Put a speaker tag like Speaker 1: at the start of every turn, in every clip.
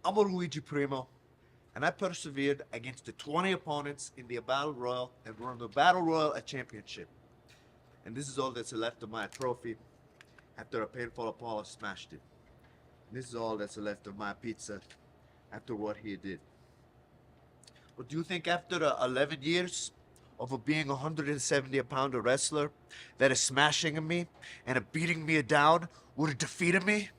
Speaker 1: I'm a Luigi Primo, and I persevered against the 20 opponents in the Battle Royal and won the Battle Royal a championship. And this is all that's left of my trophy after a painful Apollo smashed it. This is all that's left of my pizza after what he did. But do you think after 11 years of being a 170-pounder wrestler that is smashing me and beating me down would have defeated me?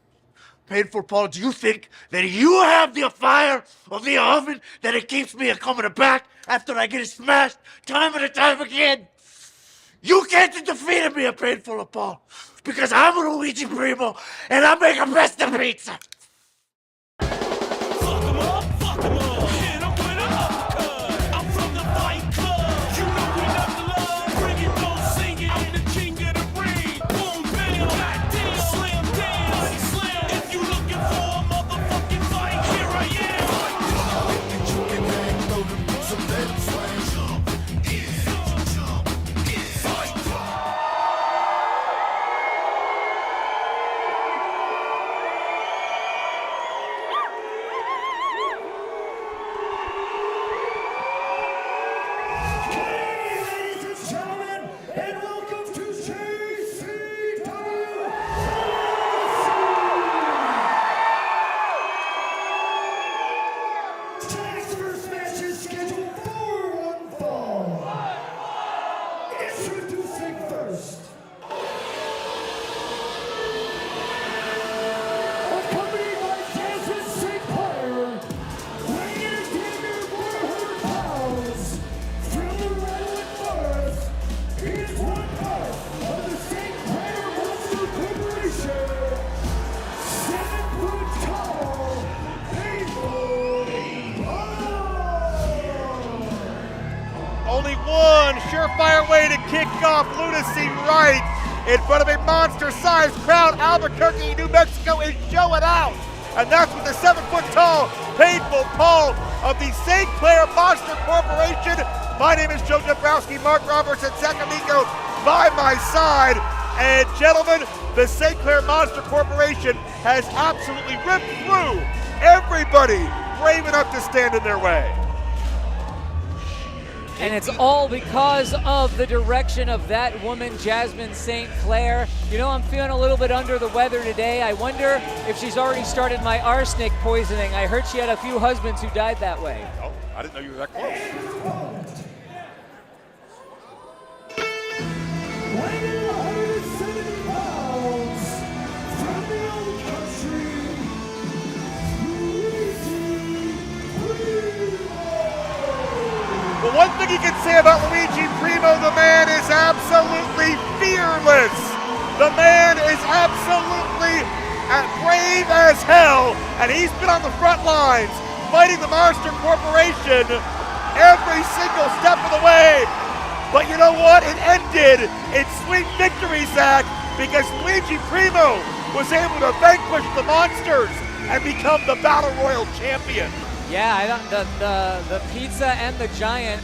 Speaker 1: Painful Paul, do you think that you have the fire of the oven that it keeps me coming back after I get smashed time and time again? You can't defeat me, Painful Paul, because I'm a Luigi Primo and I make a best of pizza.
Speaker 2: Fuck 'em up, hit 'em with an uppercut. I'm from the Fight Club, you know we love the love. Bring it, go sing it, I'm the king of the ring. Boom, bam, goddamn, slam, down, slam. If you looking for a motherfucking fight, here I am. You can hang low to do some dead slam. Jump in, fight.
Speaker 3: Ladies and gentlemen, and welcome to JCW Lunacy. Tonight's first match is scheduled for one fall. Introducing first. Accompanied by Jasmine St. Clair, weighing in at under 100 pounds, from the Redwood North, he is one part of the St. Clair Monster Corporation. 7 foot tall, Painful Paul.
Speaker 4: Only one surefire way to kick off Lunacy right in front of a monster-sized crowd. Albuquerque, New Mexico is showing out. And that's with the 7-foot-tall, Painful Paul of the St. Clair Monster Corporation. My name is Joe Dabrowski, Mark Roberts, and Zach Amico by my side. And gentlemen, the St. Clair Monster Corporation has absolutely ripped through everybody brave enough to stand in their way.
Speaker 5: And it's all because of the direction of that woman, Jasmine St. Clair. You know, I'm feeling a little bit under the weather today. I wonder if she's already started my arsenic poisoning. I heard she had a few husbands who died that way.
Speaker 4: Oh, I didn't know you were that close.
Speaker 3: Weighing in at 170 pounds, from the old country, Luigi Primo.
Speaker 4: Well, one thing you can say about Luigi Primo, the man is absolutely fearless. The man is absolutely brave as hell, and he's been on the front lines fighting the Monster Corporation every single step of the way. But you know what? It ended in sweet victory, Zach, because Luigi Primo was able to vanquish the Monsters and become the Battle Royal champion.
Speaker 5: Yeah, I don't, the pizza and the giant.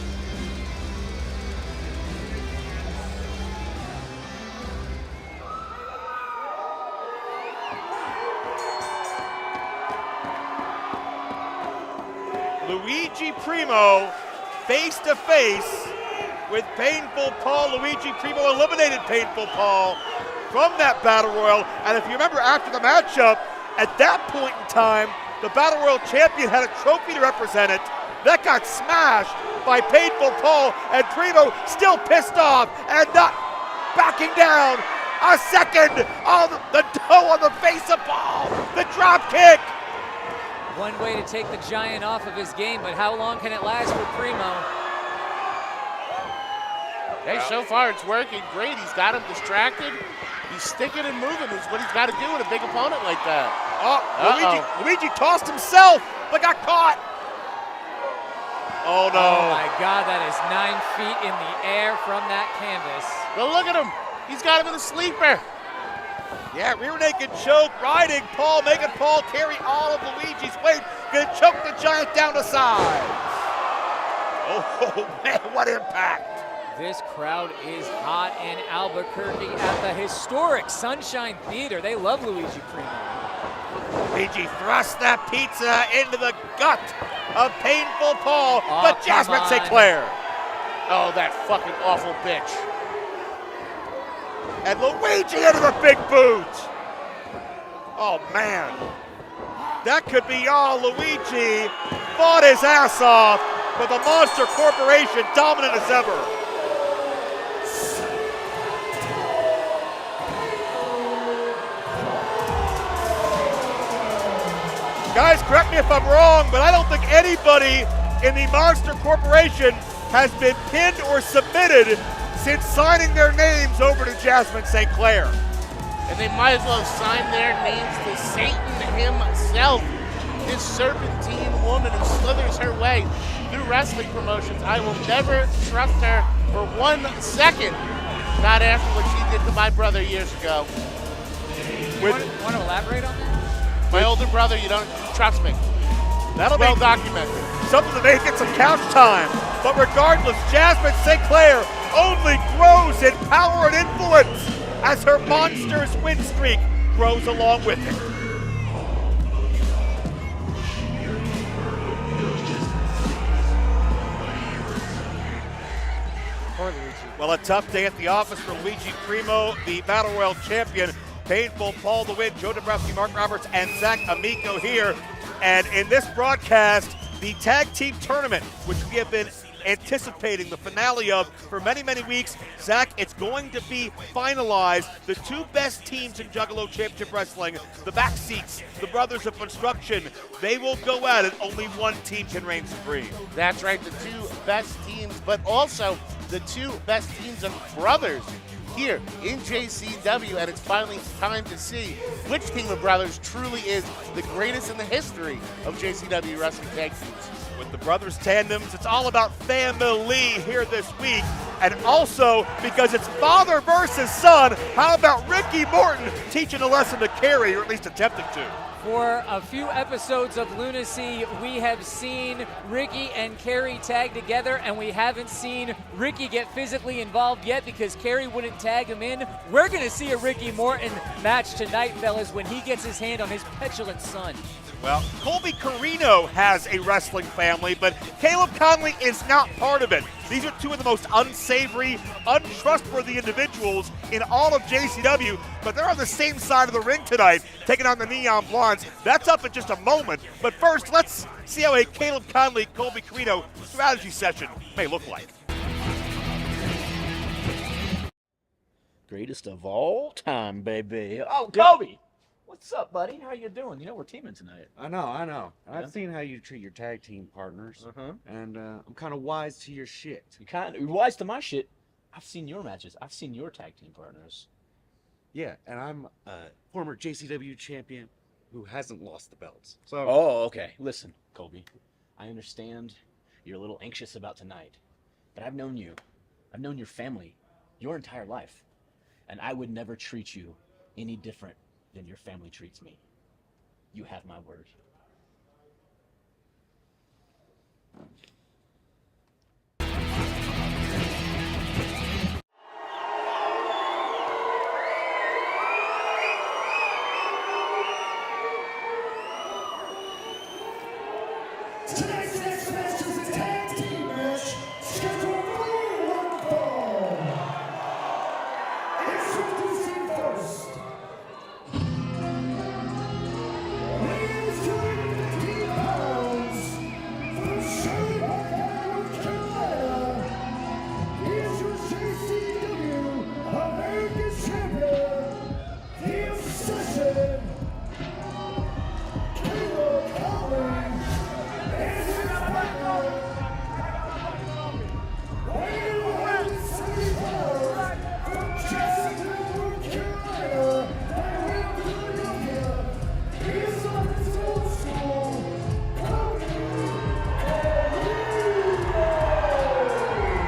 Speaker 4: Luigi Primo face to face with Painful Paul. Luigi Primo eliminated Painful Paul from that Battle Royal. And if you remember after the matchup, at that point in time, the Battle Royal champion had a trophy to represent it. That got smashed by Painful Paul, and Primo still pissed off and not backing down. A second on the toe on the face of Paul. The drop kick.
Speaker 5: One way to take the giant off of his game, but how long can it last for Primo?
Speaker 6: Hey, so far it's working great. He's got him distracted. He's sticking and moving. Is what he's got to do with a big opponent like that.
Speaker 4: Luigi tossed himself, but got caught. Oh no.
Speaker 5: Oh my God, that is 9 feet in the air from that canvas.
Speaker 6: But look at him. He's got him in a sleeper.
Speaker 4: Yeah, rear naked choke, riding Paul, making Paul carry all of Luigi's weight. Gonna choke the giant down the side. Oh man, what impact.
Speaker 5: This crowd is hot in Albuquerque at the historic Sunshine Theater. They love Luigi Primo.
Speaker 4: Luigi thrusts that pizza into the gut of Painful Paul, but Jasmine St. Clair.
Speaker 6: Oh, that fucking awful bitch.
Speaker 4: And Luigi into the big boot. Oh, man. That could be all. Luigi fought his ass off, but the Monster Corporation dominant as ever. Guys, correct me if I'm wrong, but I don't think anybody in the Monster Corporation has been pinned or submitted since signing their names over to Jasmine St. Clair.
Speaker 6: And they might as well sign their names to Satan himself, this serpentine woman who slithers her way through wrestling promotions. I will never trust her for 1 second, not after what she did to my brother years ago.
Speaker 5: Want to elaborate on that?
Speaker 6: My older brother, you don't trust me.
Speaker 4: That'll
Speaker 6: Well
Speaker 4: be
Speaker 6: documented.
Speaker 4: something to make it some couch time. But regardless, Jasmine St. Clair only grows in power and influence as her monster's win streak grows along with it. Well, a tough day at the office for Luigi Primo, the Battle Royal champion. Painful Paul the win, Joe Dombrowski, Mark Roberts, and Zach Amico here. And in this broadcast, the tag team tournament, which we have been anticipating the finale of for many, many weeks. Zach, it's going to be finalized. The two best teams in Juggalo Championship Wrestling, the Backseats, the Brothers of Construction, they will go at it. Only one team can reign supreme.
Speaker 6: That's right, the two best teams, but also the two best teams of brothers here in JCW, and it's finally time to see which team of brothers truly is the greatest in the history of JCW wrestling tag teams.
Speaker 4: With the brothers tandems, it's all about family here this week. And also, because it's father versus son, how about Ricky Morton teaching a lesson to Kerry, or at least attempting to?
Speaker 5: For a few episodes of Lunacy, we have seen Ricky and Kerry tag together, and we haven't seen Ricky get physically involved yet because Kerry wouldn't tag him in. We're going to see a Ricky Morton match tonight, fellas, when he gets his hand on his petulant son.
Speaker 4: Well, Colby Carino has a wrestling family, but Caleb Conley is not part of it. These are two of the most unsavory, untrustworthy individuals in all of JCW, but they're on the same side of the ring tonight, taking on the Neon Blondes. That's up in just a moment. But first, let's see how a Caleb Conley, Colby Carino strategy session may look like.
Speaker 7: Greatest of all time, baby. Oh, Kobe! What's up, buddy? How you doing? You know we're teaming tonight.
Speaker 8: I know.
Speaker 7: Yeah.
Speaker 8: I've seen how you treat your tag team partners, and I'm kind of wise to your shit.
Speaker 7: You're wise to my shit. I've seen your matches. I've seen your tag team partners.
Speaker 8: Yeah, and I'm a former JCW champion who hasn't lost the belts. So,
Speaker 7: Oh, okay. Listen, Kobe. I understand you're a little anxious about tonight, but I've known you. I've known your family your entire life, and I would never treat you any different than your family treats me. You have my word.
Speaker 3: Tonight's next match is a tag team match scheduled for one fall. Introducing first, weighing 250 pounds, from Charlotte, North Carolina, is your JCW American Champion, the Obsession, Caleb Conley.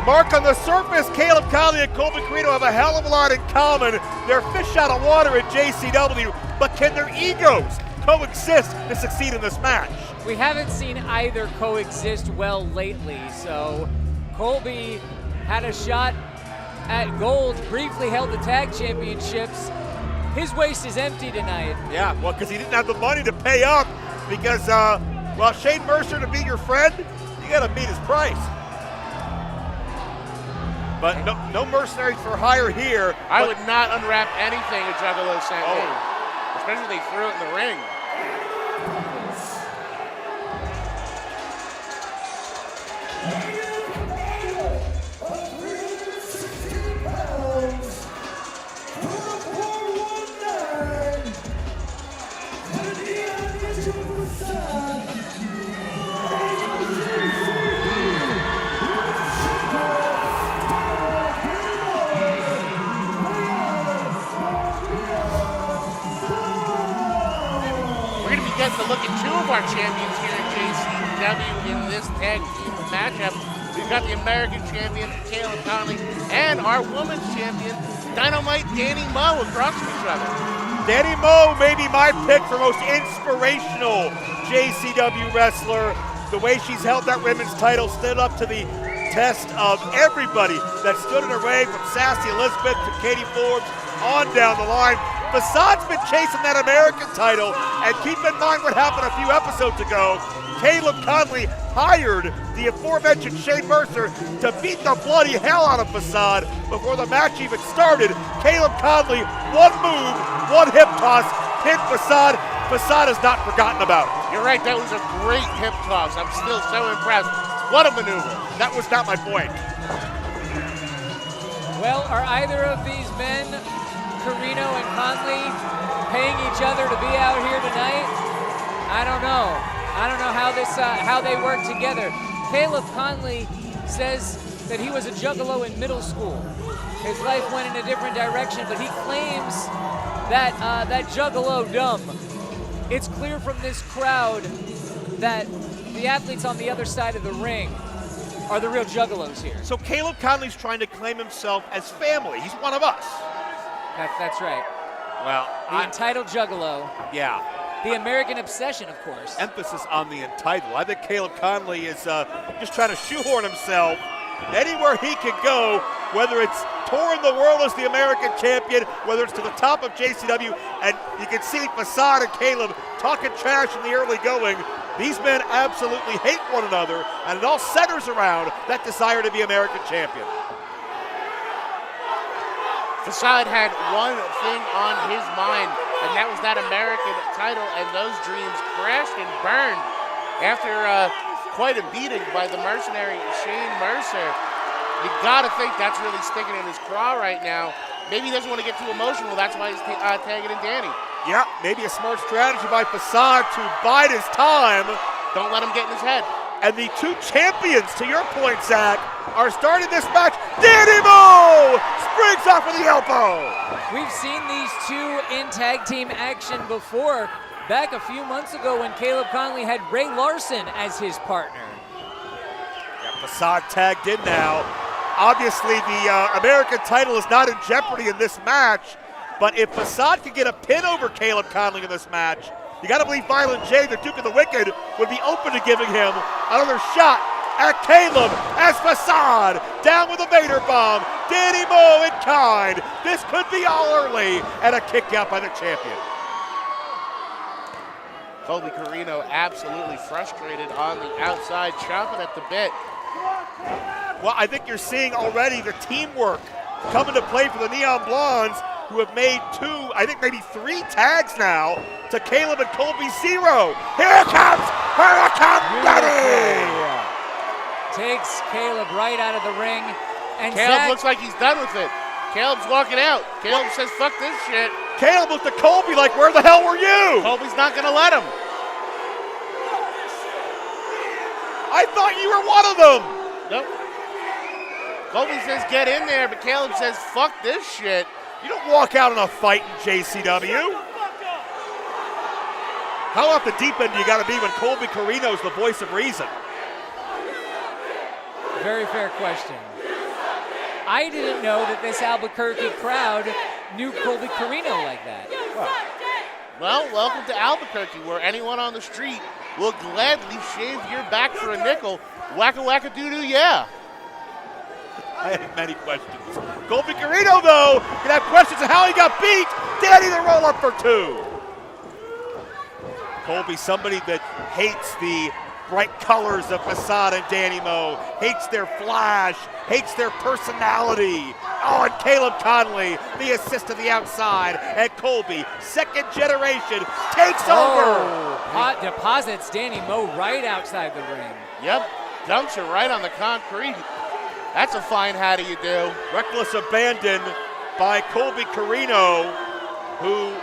Speaker 4: Mark, on the surface, Caleb Conley and Colby Carino have a hell of a lot in common. They're fish out of water at JCW, but can their egos coexist to succeed in this match?
Speaker 5: We haven't seen either coexist well lately, so Colby had a shot at gold, briefly held the tag championships, His waist is empty tonight.
Speaker 4: Yeah, well, because he didn't have the money to pay up because, well, Shane Mercer, to be your friend, you got to meet his price. But no mercenaries for hire here.
Speaker 6: I would not unwrap anything a Juggalo sent me, especially if they threw it in the ring. Getting to look at two of our champions here at JCW in this tag team matchup. We've got the American champion, Caleb Conley, and our women's champion, Dynamite Danny Moe, across from each other.
Speaker 4: Danny Moe may be my pick for most inspirational JCW wrestler. The way she's held that women's title stood up to the test of everybody that stood in her way, from Sassy Elizabeth to Katie Forbes on down the line. Fasad's been chasing that American title, and keep in mind what happened a few episodes ago. Caleb Conley hired the aforementioned Shane Mercer to beat the bloody hell out of Fasad before the match even started. Caleb Conley, one move, one hip toss, pinned Fasad. Fasad is not forgotten about it.
Speaker 6: You're right, that was a great hip toss. I'm still so impressed. What a maneuver.
Speaker 4: That was not my point.
Speaker 5: Well, are either of these men, Carino and Conley, paying each other to be out here tonight? I don't know. I don't know how they work together. Caleb Conley says that he was a Juggalo in middle school. His life went in a different direction, but he claims that Juggalo dumb. It's clear from this crowd that the athletes on the other side of the ring are the real Juggalos here.
Speaker 4: So Caleb Conley's trying to claim himself as family. He's one of us.
Speaker 5: That's right.
Speaker 4: Well,
Speaker 5: The entitled Juggalo.
Speaker 4: yeah.
Speaker 5: The American obsession, of course.
Speaker 4: Emphasis on the entitled. I think Caleb Conley is just trying to shoehorn himself anywhere he can go, whether it's touring the world as the American champion, whether it's to the top of JCW, and you can see Fasad and Caleb talking trash in the early going. These men absolutely hate one another, and it all centers around that desire to be American champion.
Speaker 6: Fasad had one thing on his mind, and that was that American title, and those dreams crashed and burned after quite a beating by the mercenary Shane Mercer. You gotta think that's really sticking in his craw right now. Maybe he doesn't want to get too emotional, that's why he's tagging in Danny.
Speaker 4: Yeah, maybe a smart strategy by Fasad to bide his time.
Speaker 6: Don't let him get in his head.
Speaker 4: And the two champions, to your point, Zach, are starting this match. Danny Moe springs off of the elbow.
Speaker 5: We've seen these two in tag team action before, back a few months ago when Caleb Conley had Ray Larson as his partner.
Speaker 4: Yeah, Fasad tagged in now. Obviously, the American title is not in jeopardy in this match, but if Fasad can get a pin over Caleb Conley in this match, you got to believe Violent J, the Duke of the Wicked, would be open to giving him another shot at Caleb as Fasad down with a Vader bomb. Danny Moe in kind. This could be all early, and a kick out by the champion.
Speaker 6: Colby Carino absolutely frustrated on the outside, chomping at the bit.
Speaker 4: Well, I think you're seeing already the teamwork come into play for the Neon Blondes, who have made two, I think maybe three tags now to Caleb and Colby Zero. Here it comes! Hurricane Daddy!
Speaker 5: Takes Caleb right out of the ring. And
Speaker 6: Caleb
Speaker 5: Zach,
Speaker 6: looks like he's done with it. Caleb's walking out. Caleb says, fuck this shit.
Speaker 4: Caleb looked at Colby like, where the hell were you?
Speaker 6: Colby's not gonna let him.
Speaker 4: I thought you were one of them.
Speaker 6: Nope. Colby says, get in there, but Caleb says, fuck this shit.
Speaker 4: You don't walk out in a fight in JCW. How off the deep end do you got to be when Colby Carino's the voice of reason?
Speaker 5: very fair question. I didn't know that this Albuquerque crowd knew Colby Carino like that.
Speaker 6: Well, welcome to Albuquerque, where anyone on the street will gladly shave your back for a nickel. Wacka-wacka-doo-doo, yeah.
Speaker 4: I have many questions. Colby Carino, though, can have questions of how he got beat. Danny the roll up for 2. Colby, somebody that hates the bright colors of Facade and Danny Moe, hates their flash, hates their personality. Oh, and Caleb Conley, the assist to the outside, and Colby, second generation, takes over.
Speaker 5: Deposits Danny Moe right outside the ring.
Speaker 6: Yep, dumps her right on the concrete. That's a fine how do you do.
Speaker 4: Reckless abandon by Colby Carino, who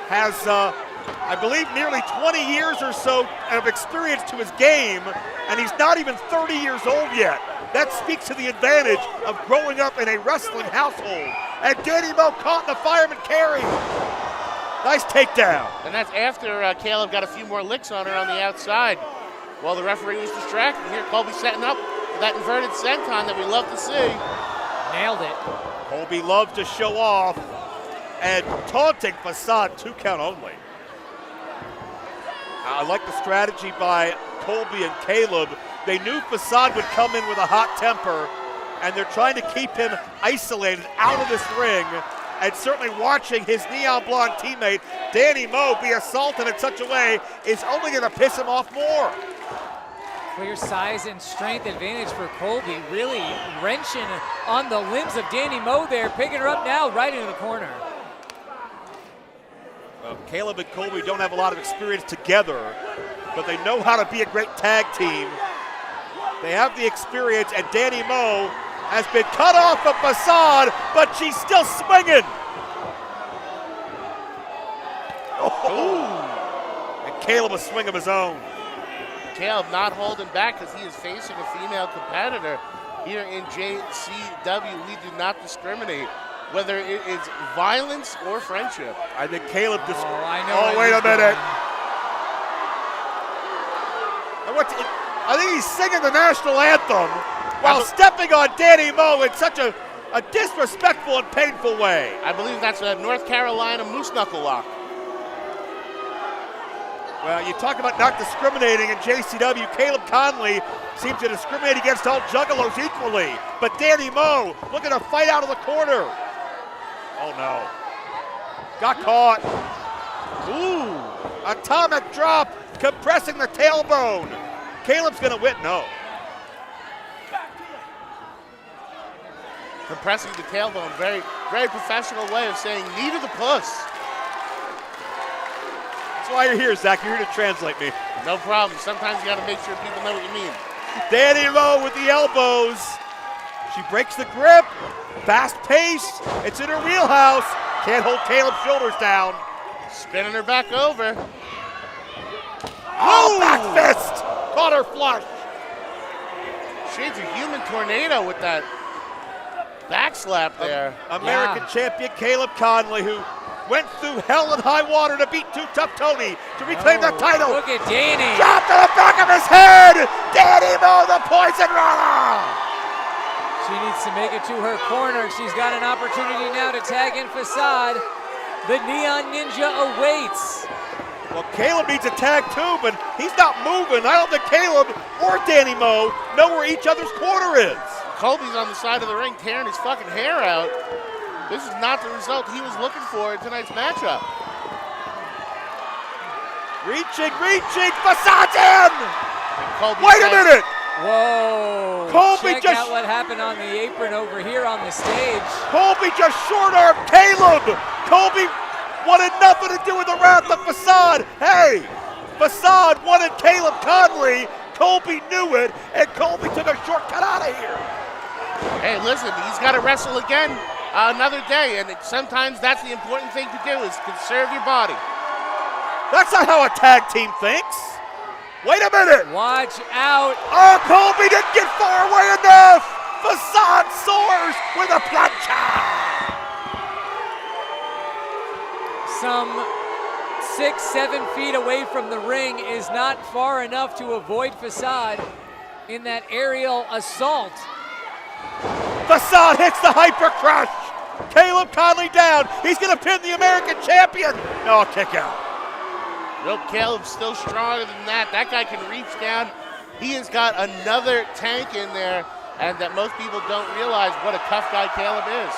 Speaker 4: has, I believe, nearly 20 years or so of experience to his game, and he's not even 30 years old yet. That speaks to the advantage of growing up in a wrestling household. And Danny Moe caught in the fireman carry. Nice takedown.
Speaker 6: And that's after Caleb got a few more licks on her on the outside. While the referee was distracted. Here, Colby setting up that inverted senton that we love to see.
Speaker 5: Nailed it.
Speaker 4: Colby loves to show off, and taunting Facade, 2 count only. I like the strategy by Colby and Caleb. They knew Facade would come in with a hot temper, and they're trying to keep him isolated out of this ring, and certainly watching his neon blonde teammate, Danny Moe, be assaulted in such a way is only going to piss him off more.
Speaker 5: Clear size and strength advantage for Colby, really wrenching on the limbs of Danny Moe there, picking her up now right into the corner.
Speaker 4: Caleb and Colby don't have a lot of experience together, but they know how to be a great tag team. They have the experience, and Danny Moe has been cut off of Facade, but she's still swinging. Oh. And Caleb a swing of his own.
Speaker 6: Caleb not holding back because he is facing a female competitor. Here in JCW, we do not discriminate, whether it is violence or friendship.
Speaker 4: I think Caleb
Speaker 5: I know.
Speaker 4: Oh, wait a minute. I think he's singing the national anthem while stepping on Danny Moe in such a disrespectful and painful way.
Speaker 6: I believe that's a North Carolina moose knuckle lock.
Speaker 4: Well, you talk about not discriminating in JCW. Caleb Conley seems to discriminate against all Juggalos equally. But Danny Moe looking to fight out of the corner. Oh, no. Got caught. Ooh, atomic drop, compressing the tailbone. Caleb's going to win. No.
Speaker 6: Compressing the tailbone, very, very professional way of saying knee to the puss.
Speaker 4: That's why you're here, Zach. You're here to translate me.
Speaker 6: No problem. Sometimes you got to make sure people know what you mean.
Speaker 4: Danny Moe with the elbows. She breaks the grip. Fast pace. It's in her wheelhouse. Can't hold Caleb's shoulders down.
Speaker 6: Spinning her back over.
Speaker 4: Oh, back fist. Caught her flush.
Speaker 6: She's a human tornado with that back slap there.
Speaker 4: American champion Caleb Conley, who went through hell and high water to beat Too Tough Tony to reclaim that title.
Speaker 5: Look at Danny.
Speaker 4: Drop to the back of his head. Danny Moe, the poison roller.
Speaker 5: She needs to make it to her corner. She's got an opportunity now to tag in Facade. The Neon Ninja awaits.
Speaker 4: Well, Caleb needs a tag too, but he's not moving. I don't think Caleb or Danny Moe know where each other's corner is.
Speaker 6: Colby's on the side of the ring tearing his fucking hair out. This is not the result he was looking for in tonight's matchup.
Speaker 4: Reaching, Facade's in! Wait a minute!
Speaker 5: Whoa!
Speaker 4: Colby
Speaker 5: Check out what happened on the apron over here on the stage.
Speaker 4: Colby just short-armed Caleb! Colby wanted nothing to do with the wrath of Facade. Hey, Facade wanted Caleb Conley. Colby knew it, and Colby took a shortcut out of here.
Speaker 6: Hey, listen, he's got to wrestle again another day, and sometimes that's the important thing to do is conserve your body.
Speaker 4: That's not how a tag team thinks. Wait a minute.
Speaker 5: Watch out.
Speaker 4: Oh, Colby didn't get far away enough. Facade soars with a plancha.
Speaker 5: Some 6-7 feet away from the ring is not far enough to avoid Facade in that aerial assault.
Speaker 4: Facade hits the hyper crush. Caleb Conley down. He's going to pin the American champion. No, kick out.
Speaker 6: Nope, Caleb's still stronger than that. That guy can reach down. He has got another tank in there, and that most people don't realize what a tough guy Caleb is.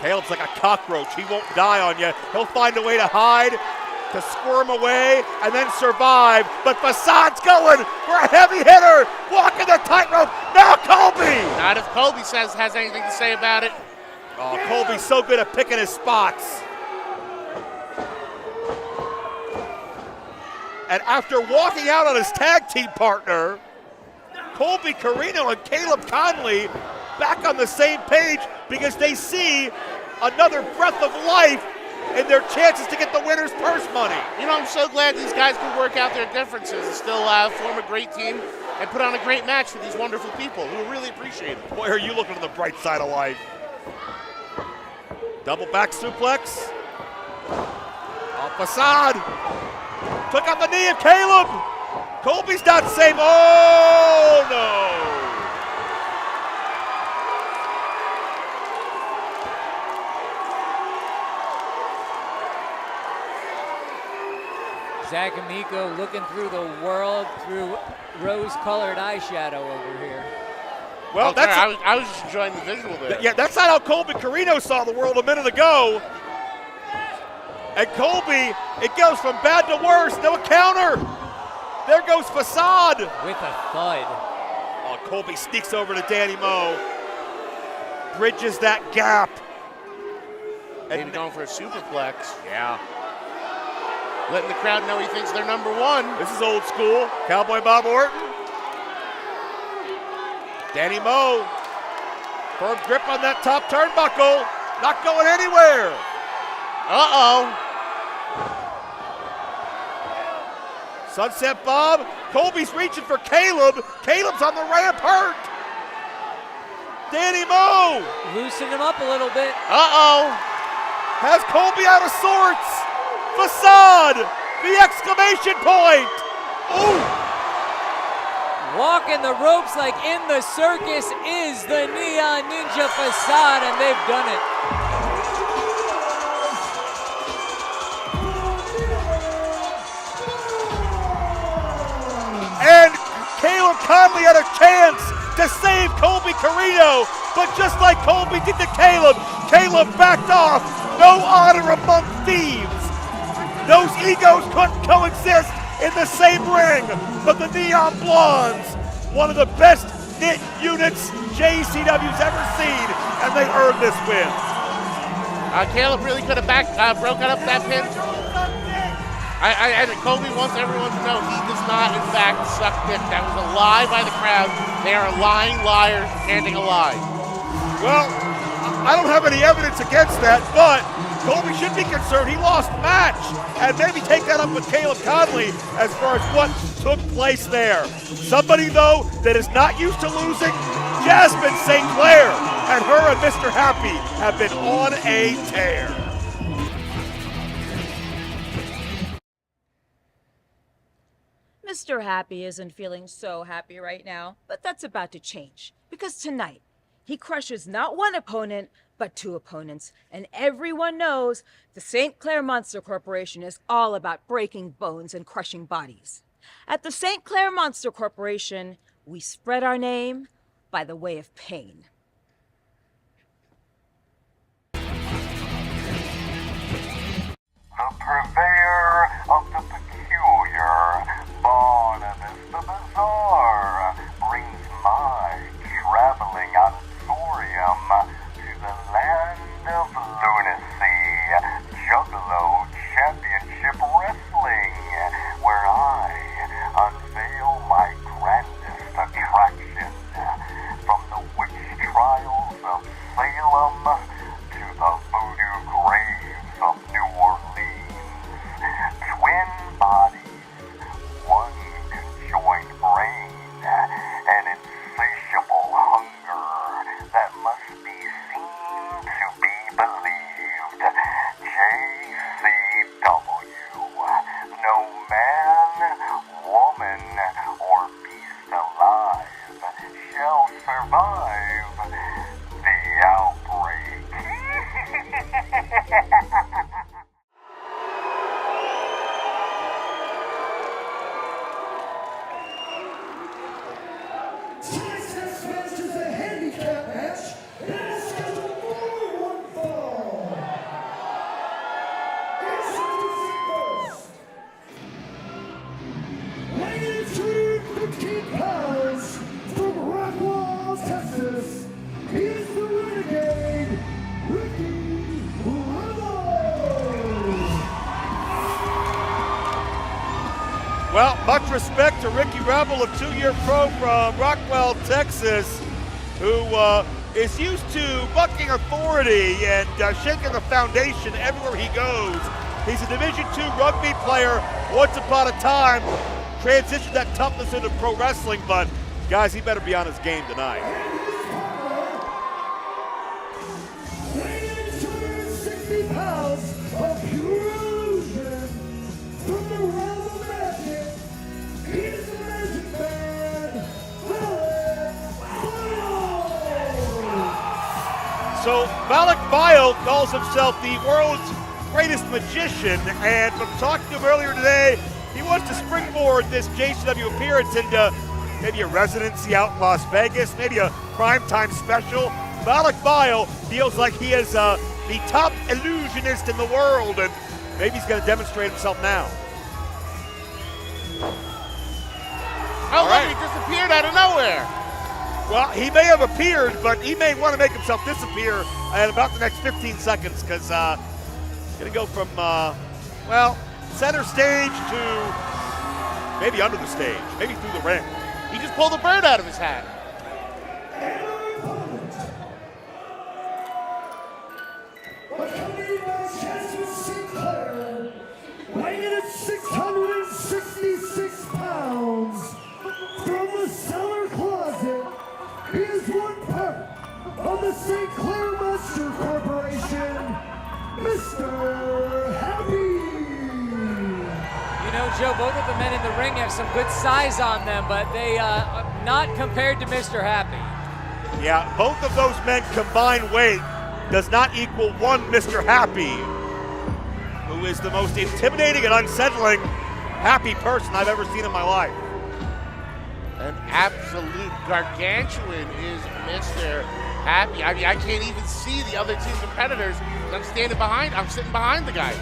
Speaker 4: Caleb's like a cockroach. He won't die on you. He'll find a way to hide, to squirm away, and then survive. But Fasad's going for a heavy hitter, walking the tightrope. Now Colby!
Speaker 6: Not if Colby has anything to say about it.
Speaker 4: Oh, Colby's so good at picking his spots. And after walking out on his tag team partner, Colby Carino and Caleb Conley back on the same page because they see another breath of life in their chances to get the winner's purse money.
Speaker 6: You know, I'm so glad these guys could work out their differences and still form a great team and put on a great match for these wonderful people who really appreciate it.
Speaker 4: Boy, are you looking on the bright side of life. Double back suplex. Facade took out the knee of Caleb. Colby's not safe. Oh, no.
Speaker 5: Zach Amico looking through the world through rose-colored eyeshadow over here.
Speaker 4: Well,
Speaker 6: Oh,
Speaker 4: that's
Speaker 6: sorry, I was just enjoying the visual there.
Speaker 4: yeah, that's not how Colby Carino saw the world a minute ago. And Colby, it goes from bad to worse. No counter. There goes Facade.
Speaker 5: With a thud.
Speaker 4: Oh, Colby sneaks over to Danny Moe. Bridges that gap.
Speaker 6: Maybe going for a superplex.
Speaker 4: Yeah.
Speaker 6: Letting the crowd know he thinks they're number one.
Speaker 4: This is old school. Cowboy Bob Orton. Danny Moe. Firm grip on that top turnbuckle. Not going anywhere.
Speaker 6: Uh-oh.
Speaker 4: Sunset Bob. Colby's reaching for Caleb. Caleb's on the ramp hurt. Danny Moe
Speaker 5: Loosen him up a little bit.
Speaker 6: Uh-oh.
Speaker 4: has Colby out of sorts. Facade, the exclamation point. Ooh.
Speaker 5: Walking the ropes like in the circus is the Neon Ninja Facade, and they've done it.
Speaker 4: And Caleb Conley had a chance to save Colby Carino, but just like Colby did to Caleb, Caleb backed off. No honor among thieves. Those egos couldn't coexist in the same ring, but the Neon Blondes, one of the best knit units JCW's ever seen, and they earned this win.
Speaker 6: Caleb really could have broken up that pin. Colby wants everyone to know he does not, in fact, suck dick. That was a lie by the crowd. They are lying liars chanting a lie.
Speaker 4: Well, I don't have any evidence against that, but Colby should be concerned. He lost match, and maybe take that up with Caleb Conley as far as what took place there. Somebody, though, that is not used to losing, Jasmine St. Clair, and her and Mr. Happy have been on a tear.
Speaker 9: Mr. Happy isn't feeling so happy right now, but that's about to change. Because tonight, he crushes not one opponent, but two opponents. And everyone knows the St. Clair Monster Corporation is all about breaking bones and crushing bodies. At the St. Clair Monster Corporation, we spread our name by the way of pain.
Speaker 10: The purveyor of the peculiar, Barnabas the Bizarre, brings my traveling auditorium to the land of lunacy, Juggalo Championship Wrestling, where I unveil my grandest attraction. From the witch
Speaker 4: Well, much respect to Ricky Rebel, a 2-year pro from Rockwell, Texas, who is used to bucking authority and shaking the foundation everywhere he goes. He's a Division II rugby player. Once upon a time, transitioned that toughness into pro wrestling, but guys, he better be on his game tonight.
Speaker 3: Weighing 260 pounds of pure illusion from the realm of magic, he is the Magic Man,
Speaker 4: So Malik Vile calls himself the world's greatest magician, and from talking to him earlier today, he wants to springboard this JCW appearance into maybe a residency out in Las Vegas, maybe a primetime special. Malik Vile feels like he is the top illusionist in the world, and maybe he's going to demonstrate himself now.
Speaker 6: Oh, look, he disappeared out of nowhere.
Speaker 4: Well, he may have appeared, but he may want to make himself disappear in about the next 15 seconds because he's going to go from, center stage to maybe under the stage, maybe through the ring.
Speaker 6: He just pulled a bird out of his hat.
Speaker 3: accompanied by Jasmine Sinclair, weighing in at 666 pounds, from the cellar closet, he is one part of the St. Clair Monster Corporation, Mr. Happy.
Speaker 5: You know, Joe, both of the men in the ring have some good size on them, but they are not compared to Mr. Happy.
Speaker 4: Yeah, both of those men combined weight does not equal one Mr. Happy, who is the most intimidating and unsettling happy person I've ever seen in my life.
Speaker 6: An absolute gargantuan is Mr. Happy. I mean, I can't even see the other two competitors. I'm sitting behind the guy.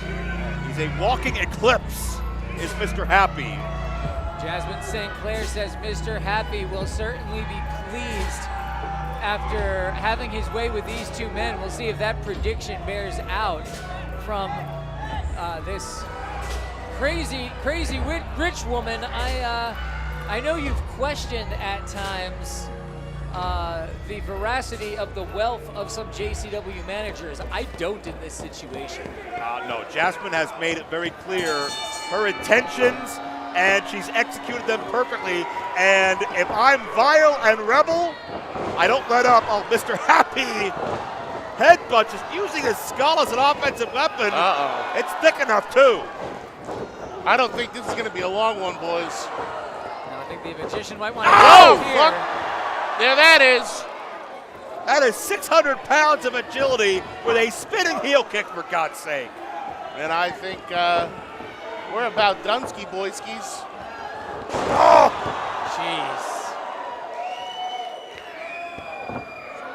Speaker 4: He's a walking eclipse, is Mr. Happy.
Speaker 5: Jasmine St. Clair says Mr. Happy will certainly be pleased after having his way with these two men. We'll see if that prediction bears out from this crazy rich woman. I know you've questioned at times the veracity of the wealth of some JCW managers. I don't in this situation.
Speaker 4: No, Jasmine has made it very clear her intentions, and she's executed them perfectly. And if I'm Vile and Rebel, I don't let up. Oh, Mr. Happy headbutt, just using his skull as an offensive weapon.
Speaker 6: Uh-oh.
Speaker 4: It's thick enough, too.
Speaker 6: I don't think this is going to be a long one, boys.
Speaker 5: No, I think the magician might want to
Speaker 6: Oh,
Speaker 5: here.
Speaker 6: fuck. There that is.
Speaker 4: That is 600 pounds of agility with a spinning heel kick, for God's sake.
Speaker 6: And I think we're about Dunsky boyskis.
Speaker 4: Oh!
Speaker 5: Jeez.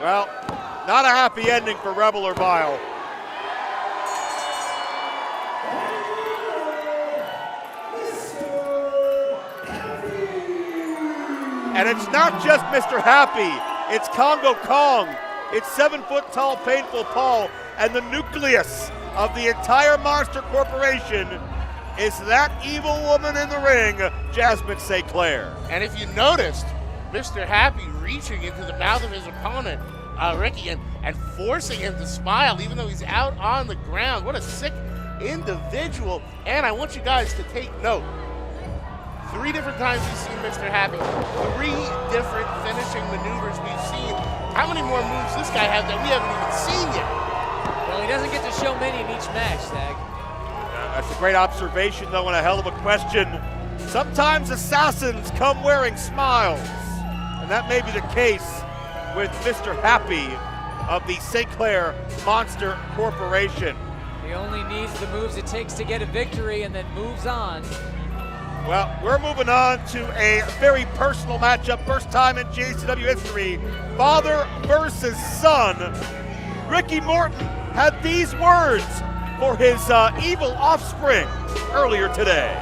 Speaker 4: Well, not a happy ending for Rebel or Vile. And it's not just Mr. Happy, it's Congo Kong. It's 7-foot-tall Painful Paul, and the nucleus of the entire Monster Corporation is that evil woman in the ring, Jasmine St. Clair.
Speaker 6: And if you noticed, Mr. Happy reaching into the mouth of his opponent, Ricky, and forcing him to smile even though he's out on the ground. What a sick individual. And I want you guys to take note. 3 different times we've seen Mr. Happy. 3 different finishing maneuvers we've seen. How many more moves this guy has that we haven't even seen yet?
Speaker 5: Well, he doesn't get to show many in each match, Zach.
Speaker 4: That's a great observation, though, and a hell of a question. Sometimes assassins come wearing smiles, and that may be the case with Mr. Happy of the St. Clair Monster Corporation.
Speaker 5: He only needs the moves it takes to get a victory and then moves on.
Speaker 4: Well, we're moving on to a very personal matchup. First time in JCW history, father versus son. Ricky Morton had these words for his evil offspring earlier today.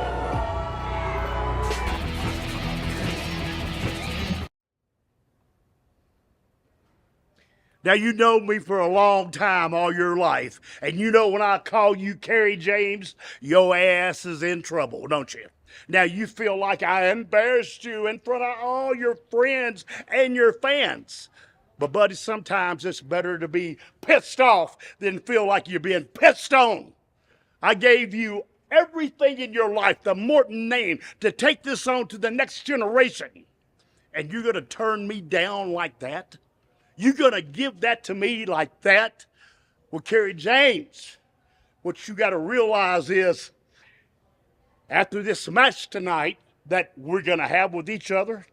Speaker 11: Now, you know me for a long time, all your life, and you know when I call you Kerry James, your ass is in trouble, don't you? Now you feel like I embarrassed you in front of all your friends and your fans. But buddy, sometimes it's better to be pissed off than feel like you're being pissed on. I gave you everything in your life, the Morton name, to take this on to the next generation. And you're gonna turn me down like that? You're gonna give that to me like that? Well, Kerry James, what you gotta realize is, after this match tonight that we're gonna have with each other,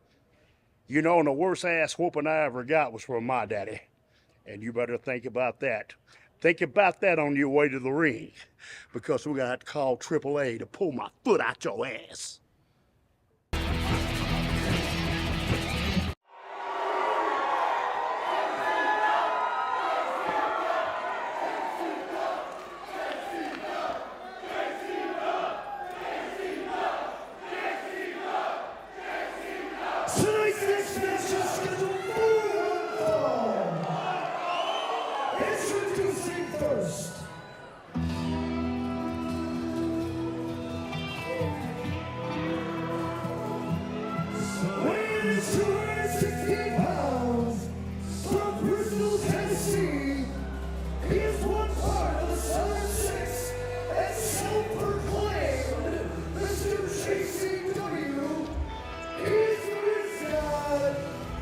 Speaker 11: you know, and the worst ass whooping I ever got was from my daddy. And you better think about that. Think about that on your way to the ring, because we're gonna have to call AAA to pull my foot out your ass.
Speaker 3: Tonight's next match is scheduled for one fall. Introducing first. Weighing in 216 pounds, from Bristol, Tennessee, he is one part of the Southern Six and self-proclaimed Mr. JCW. He's with God,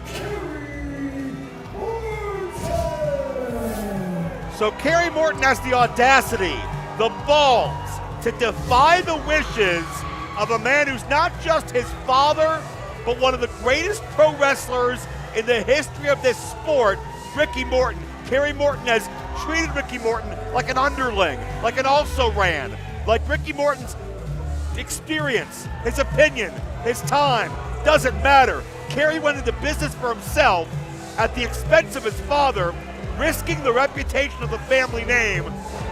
Speaker 3: Kerry Morton.
Speaker 4: So Kerry Morton has the audacity, the balls, to defy the wishes of a man who's not just his father, but one of the greatest pro wrestlers in the history of this sport, Ricky Morton. Kerry Morton has treated Ricky Morton like an underling, like an also-ran, like Ricky Morton's experience, his opinion, his time, doesn't matter. Kerry went into business for himself at the expense of his father, risking the reputation of the family name,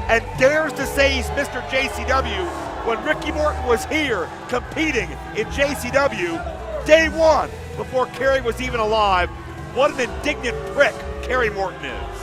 Speaker 4: and dares to say he's Mr. JCW when Ricky Morton was here competing in JCW day one before Kerry was even alive. What an indignant prick Kerry Morton is.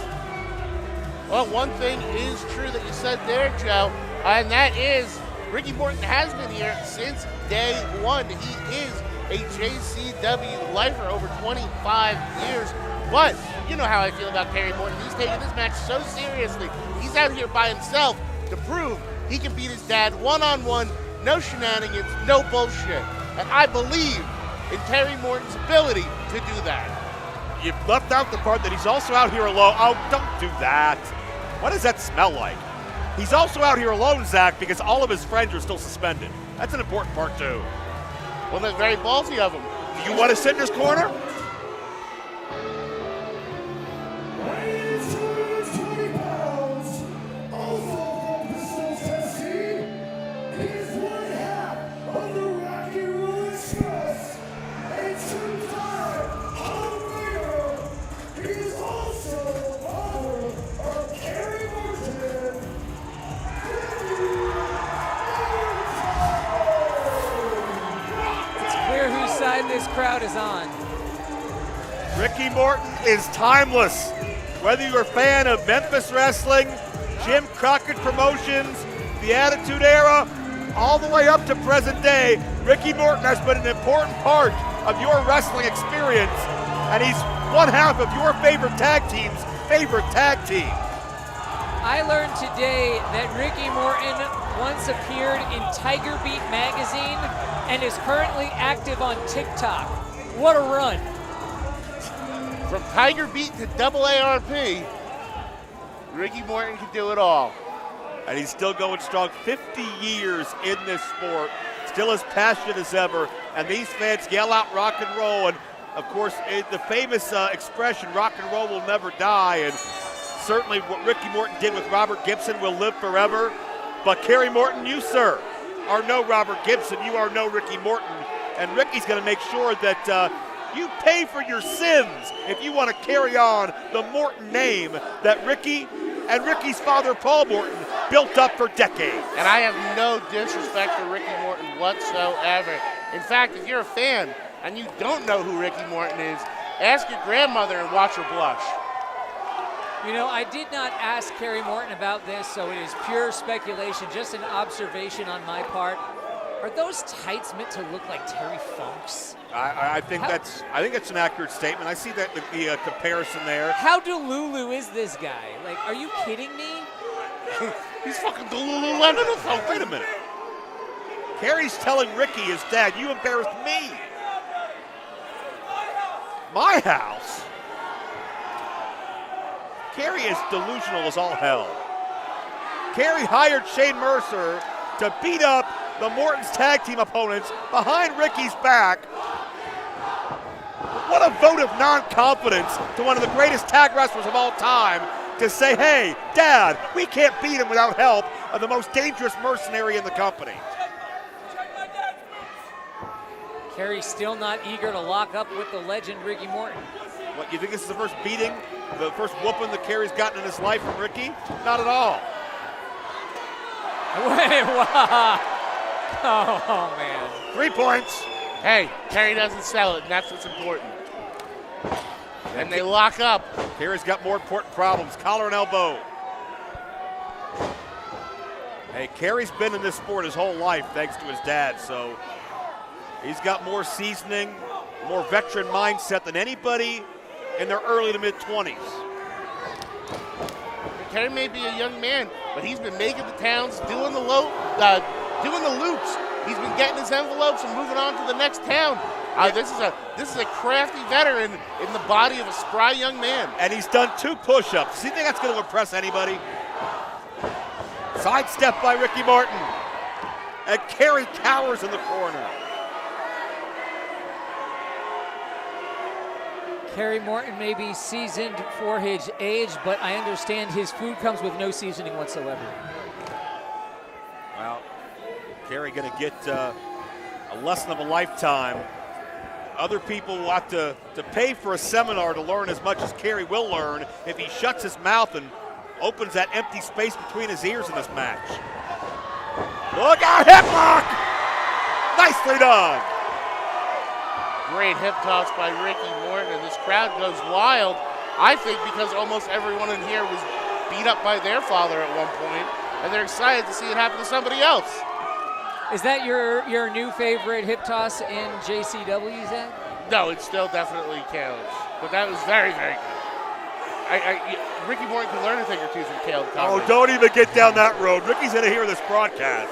Speaker 6: Well, one thing is true that you said there, Joe, and that is Ricky Morton has been here since day one. He is a JCW lifer over 25 years. But you know how I feel about Kerry Morton. He's taking this match so seriously. He's out here by himself to prove he can beat his dad one-on-one, no shenanigans, no bullshit. And I believe in Kerry Morton's ability to do that.
Speaker 4: You've left out the part that he's also out here alone. Oh, don't do that. What does that smell like? He's also out here alone, Zach, because all of his friends are still suspended. That's an important part, too.
Speaker 6: Well, that's very ballsy of him.
Speaker 4: Do you want to sit in his corner?
Speaker 3: Weighing in 220 pounds, also from Bristol, Tennessee, he is one half of the Rock and Roll Express, a two-time Hall of Famer. He is also the father of Kerry Morton.
Speaker 5: It's clear whose side this crowd is on.
Speaker 4: Ricky Morton is timeless. Whether you're a fan of Memphis Wrestling, Jim Crockett Promotions, the Attitude Era, all the way up to present day, Ricky Morton has been an important part of your wrestling experience, and he's one half of your favorite tag team's favorite tag team.
Speaker 5: I learned today that Ricky Morton once appeared in Tiger Beat magazine and is currently active on TikTok. What a run.
Speaker 6: From Tiger Beat to AARP, Ricky Morton can do it all.
Speaker 4: And he's still going strong, 50 years in this sport, still as passionate as ever, and these fans yell out rock and roll, and of course the famous expression, rock and roll will never die, and certainly what Ricky Morton did with Robert Gibson will live forever. But Kerry Morton, you, sir, are no Robert Gibson. You are no Ricky Morton. And Ricky's going to make sure that you pay for your sins if you want to carry on the Morton name that Ricky and Ricky's father, Paul Morton, built up for decades.
Speaker 6: And I have no disrespect for Ricky Morton whatsoever. In fact, if you're a fan and you don't know who Ricky Morton is, ask your grandmother and watch her blush.
Speaker 5: You know, I did not ask Kerry Morton about this, so it is pure speculation, just an observation on my part. Are those tights meant to look like Terry Funk's?
Speaker 4: I think that's an accurate statement. I see that the comparison there.
Speaker 5: How Delulu is this guy? Like, are you kidding me?
Speaker 4: He's fucking Lululemon. Wait a minute. Kerry's telling Ricky, his dad, you embarrassed me. My house. Kerry is delusional as all hell. Kerry hired Shane Mercer to beat up the Morton's tag team opponents behind Ricky's back. What a vote of non-confidence to one of the greatest tag wrestlers of all time to say, hey, Dad, we can't beat him without help of the most dangerous mercenary in the company.
Speaker 5: Kerry still not eager to lock up with the legend Ricky Morton.
Speaker 4: What, you think this is the first beating, the first whooping that Kerry's gotten in his life from Ricky? Not at all.
Speaker 5: Wait, wow. Oh, man.
Speaker 4: 3 points.
Speaker 6: Hey, Kerry doesn't sell it, and that's what's important. And they lock up.
Speaker 4: Kerry's got more important problems. Collar and elbow. Hey, Kerry's been in this sport his whole life thanks to his dad, so he's got more seasoning, more veteran mindset than anybody in their early to mid-20s.
Speaker 6: Kerry may be a young man, but he's been making the towns, doing the loops. He's been getting his envelopes and moving on to the next town. This is a crafty veteran in the body of a spry young man.
Speaker 4: And he's done 2 push-ups. Do you think that's going to impress anybody? Sidestep by Ricky Morton. And Kerry cowers in the corner.
Speaker 5: Kerry Morton may be seasoned for his age, but I understand his food comes with no seasoning whatsoever.
Speaker 4: Well, Kerry going to get a lesson of a lifetime. Other people will have to pay for a seminar to learn as much as Kerry will learn if he shuts his mouth and opens that empty space between his ears in this match. Look out, hip lock! Nicely done.
Speaker 6: Great hip toss by Ricky Morton, and this crowd goes wild. I think because almost everyone in here was beat up by their father at one point, and they're excited to see it happen to somebody else.
Speaker 5: Is that your new favorite hip toss in JCW, Zach?
Speaker 6: No, it still definitely counts. But that was very, very good. Ricky Morton can learn a thing or two from Caleb Conley.
Speaker 4: Oh, don't even get down that road. Ricky's going to hear this broadcast.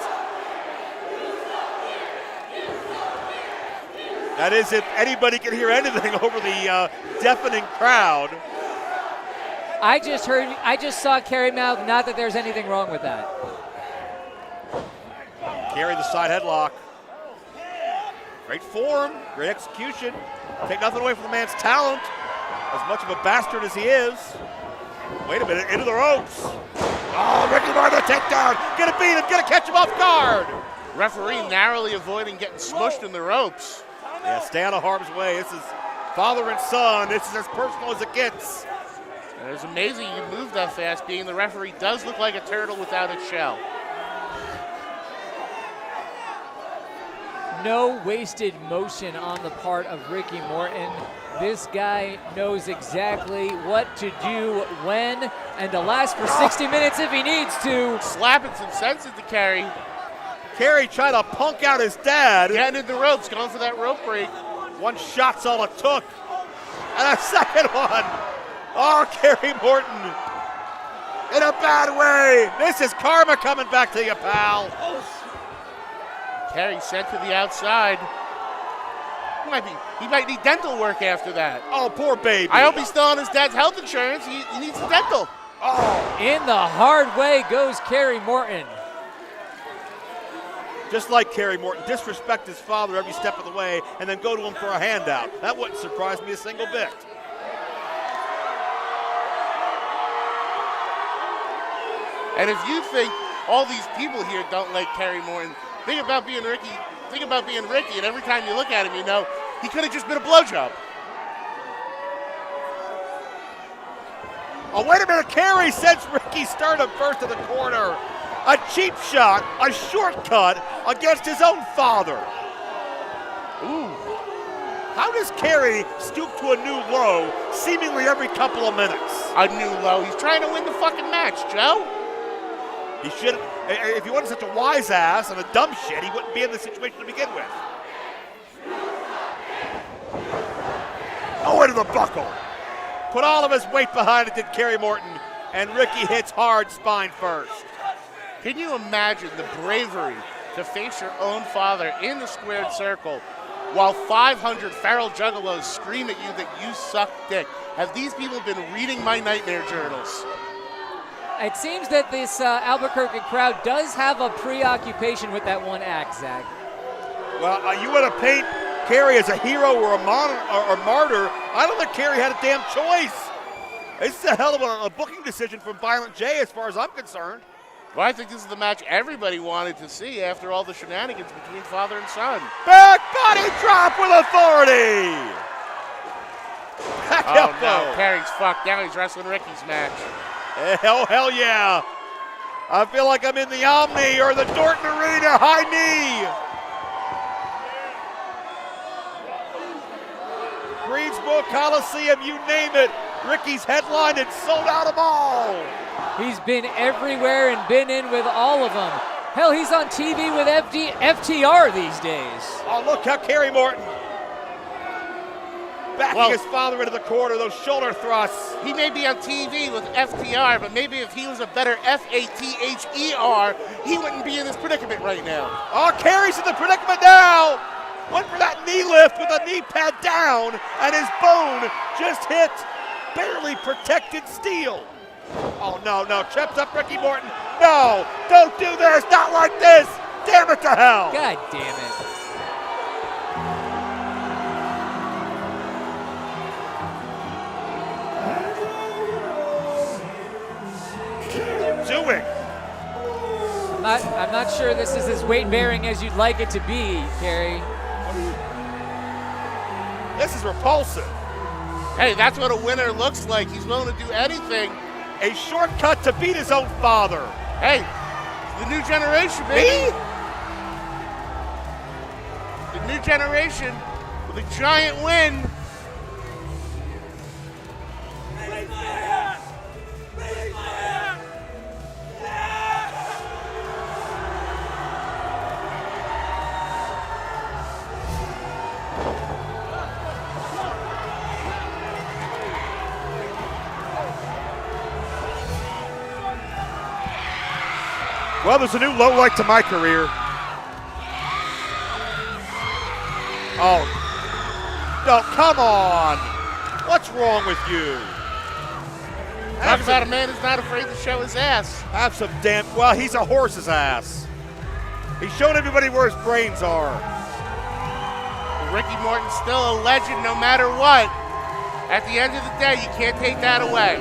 Speaker 4: That is, if anybody can hear anything over the deafening crowd.
Speaker 5: I just saw Kerry mouth, not that there's anything wrong with that.
Speaker 4: Kerry the side headlock. Great form, great execution. Take nothing away from the man's talent, as much of a bastard as he is. Wait a minute, into the ropes. Oh, Ricky Morton, the takedown. Gonna beat him, gonna catch him off guard.
Speaker 6: Referee narrowly avoiding getting smushed in the ropes.
Speaker 4: Yeah, stay out of harm's way. This is father and son. This is as personal as it gets.
Speaker 6: And it was amazing you moved that fast, being the referee does look like a turtle without its shell.
Speaker 5: No wasted motion on the part of Ricky Morton. This guy knows exactly what to do when and to last for 60 minutes if he needs to.
Speaker 6: Slapping some sense into Kerry.
Speaker 4: Kerry trying to punk out his dad.
Speaker 6: Getting in the ropes, going for that rope break.
Speaker 4: One shot's all it took. And a second one. Oh, Kerry Morton. In a bad way. This is karma coming back to you, pal.
Speaker 6: Kerry sent to the outside. He might need dental work after that.
Speaker 4: Oh, poor baby.
Speaker 6: I hope he's still on his dad's health insurance. He needs the dental.
Speaker 4: Oh.
Speaker 5: In the hard way goes Kerry Morton.
Speaker 4: Just like Kerry Morton, disrespect his father every step of the way and then go to him for a handout. That wouldn't surprise me a single bit.
Speaker 6: And if you think all these people here don't like Kerry Morton, think about being Ricky. Think about being Ricky, and every time you look at him, you know he could have just been a blowjob.
Speaker 4: Oh, wait a minute. Kerry sends Ricky Sternum first to the corner. A cheap shot, a shortcut against his own father. Ooh. How does Kerry stoop to a new low seemingly every couple of minutes?
Speaker 6: A new low. He's trying to win the fucking match, Joe.
Speaker 4: He should. If he wasn't such a wise ass and a dumb shit, he wouldn't be in this situation to begin with. Oh, into the buckle. Put all of his weight behind it, did Kerry Morton, and Ricky hits hard spine first.
Speaker 6: Can you imagine the bravery to face your own father in the squared circle while 500 feral juggalos scream at you that you suck dick? Have these people been reading my nightmare journals?
Speaker 5: It seems that this Albuquerque crowd does have a preoccupation with that one act, Zach.
Speaker 4: Well, you want to paint Kerry as a hero or a martyr. I don't think Kerry had a damn choice. It's a hell of a booking decision from Violent J as far as I'm concerned.
Speaker 6: Well, I think this is the match everybody wanted to see after all the shenanigans between father and son.
Speaker 4: Back body drop with authority. Back elbow.
Speaker 6: No, Kerry's fucked. Now he's wrestling Ricky's match.
Speaker 4: Hell yeah. I feel like I'm in the Omni or the Dorton Arena. High knee. Greensboro Coliseum, you name it. Ricky's headlined and sold out them all.
Speaker 5: He's been everywhere and been in with all of them. Hell, he's on TV with FTR these days.
Speaker 4: Oh, look how Kerry Morton backing his father into the corner, those shoulder thrusts.
Speaker 6: He may be on TV with FTR, but maybe if he was a better FATHER, he wouldn't be in this predicament right now.
Speaker 4: Oh, Kerry's in the predicament now. Went for that knee lift with a knee pad down, and his bone just hit barely protected steel. Oh, no, tripped up Ricky Morton. No, don't do this, not like this. Damn it to hell.
Speaker 5: God damn it.
Speaker 4: Doing.
Speaker 5: I'm not sure this is as weight-bearing as you'd like it to be, Kerry.
Speaker 4: This is repulsive.
Speaker 6: Hey, that's what a winner looks like. He's willing to do anything.
Speaker 4: A shortcut to beat his own father.
Speaker 6: Hey, the new generation, baby.
Speaker 4: Me?
Speaker 6: The new generation with a giant win.
Speaker 4: Well, there's a new low light to my career. Oh, no, come on. What's wrong with you?
Speaker 6: Talk about a man who's not afraid to show his ass.
Speaker 4: Have some damn, well, he's a horse's ass. He's showing everybody where his brains are.
Speaker 6: Ricky Morton's still a legend no matter what. At the end of the day, you can't take that away.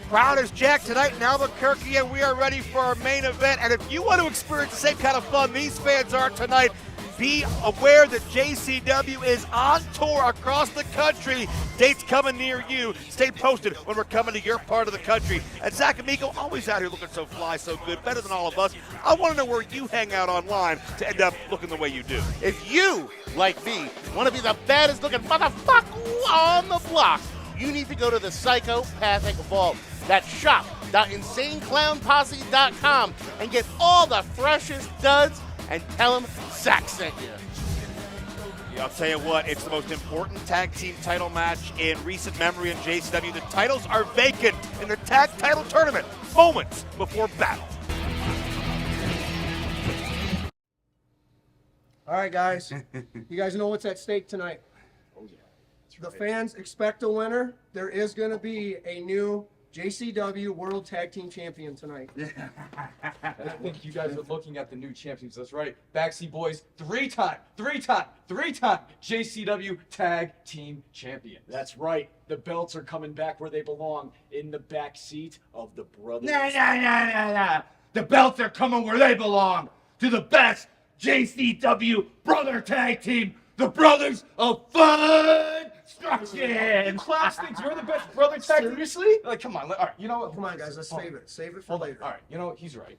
Speaker 4: Crowd is jacked tonight in Albuquerque, and we are ready for our main event. And if you want to experience the same kind of fun these fans are tonight, be aware that JCW is on tour across the country. Dates coming near you. Stay posted when we're coming to your part of the country. And Zach Amico, always out here looking so fly, so good, better than all of us. I want to know where you hang out online to end up looking the way you do.
Speaker 6: If you, like me, want to be the baddest looking motherfucker on the block, you need to go to the Psychopathic Vault. That's shop.insaneclownposse.com and get all the freshest duds and tell them Zach sent you.
Speaker 4: Yeah, I'll tell you what, it's the most important tag team title match in recent memory in JCW. The titles are vacant in the tag title tournament moments before battle.
Speaker 12: All right, guys. You guys know what's at stake tonight. The fans expect a winner. There is going to be a new JCW World Tag Team Champion tonight.
Speaker 13: I think you guys are looking at the new champions. That's right. Backseat Boys, three-time JCW Tag Team Champions.
Speaker 14: That's right. The belts are coming back where they belong, in the back seat of the brothers.
Speaker 15: Nah. The belts are coming where they belong, to the best JCW brother tag team, the Brothers of Fun Destruction.
Speaker 13: Class thinks you're the best brother tag team.
Speaker 12: Seriously?
Speaker 13: Like, come on. All right, you know what?
Speaker 12: Come on, guys. Let's save it. Save it for
Speaker 13: Hold on.
Speaker 12: later.
Speaker 13: All right, you know what? He's right.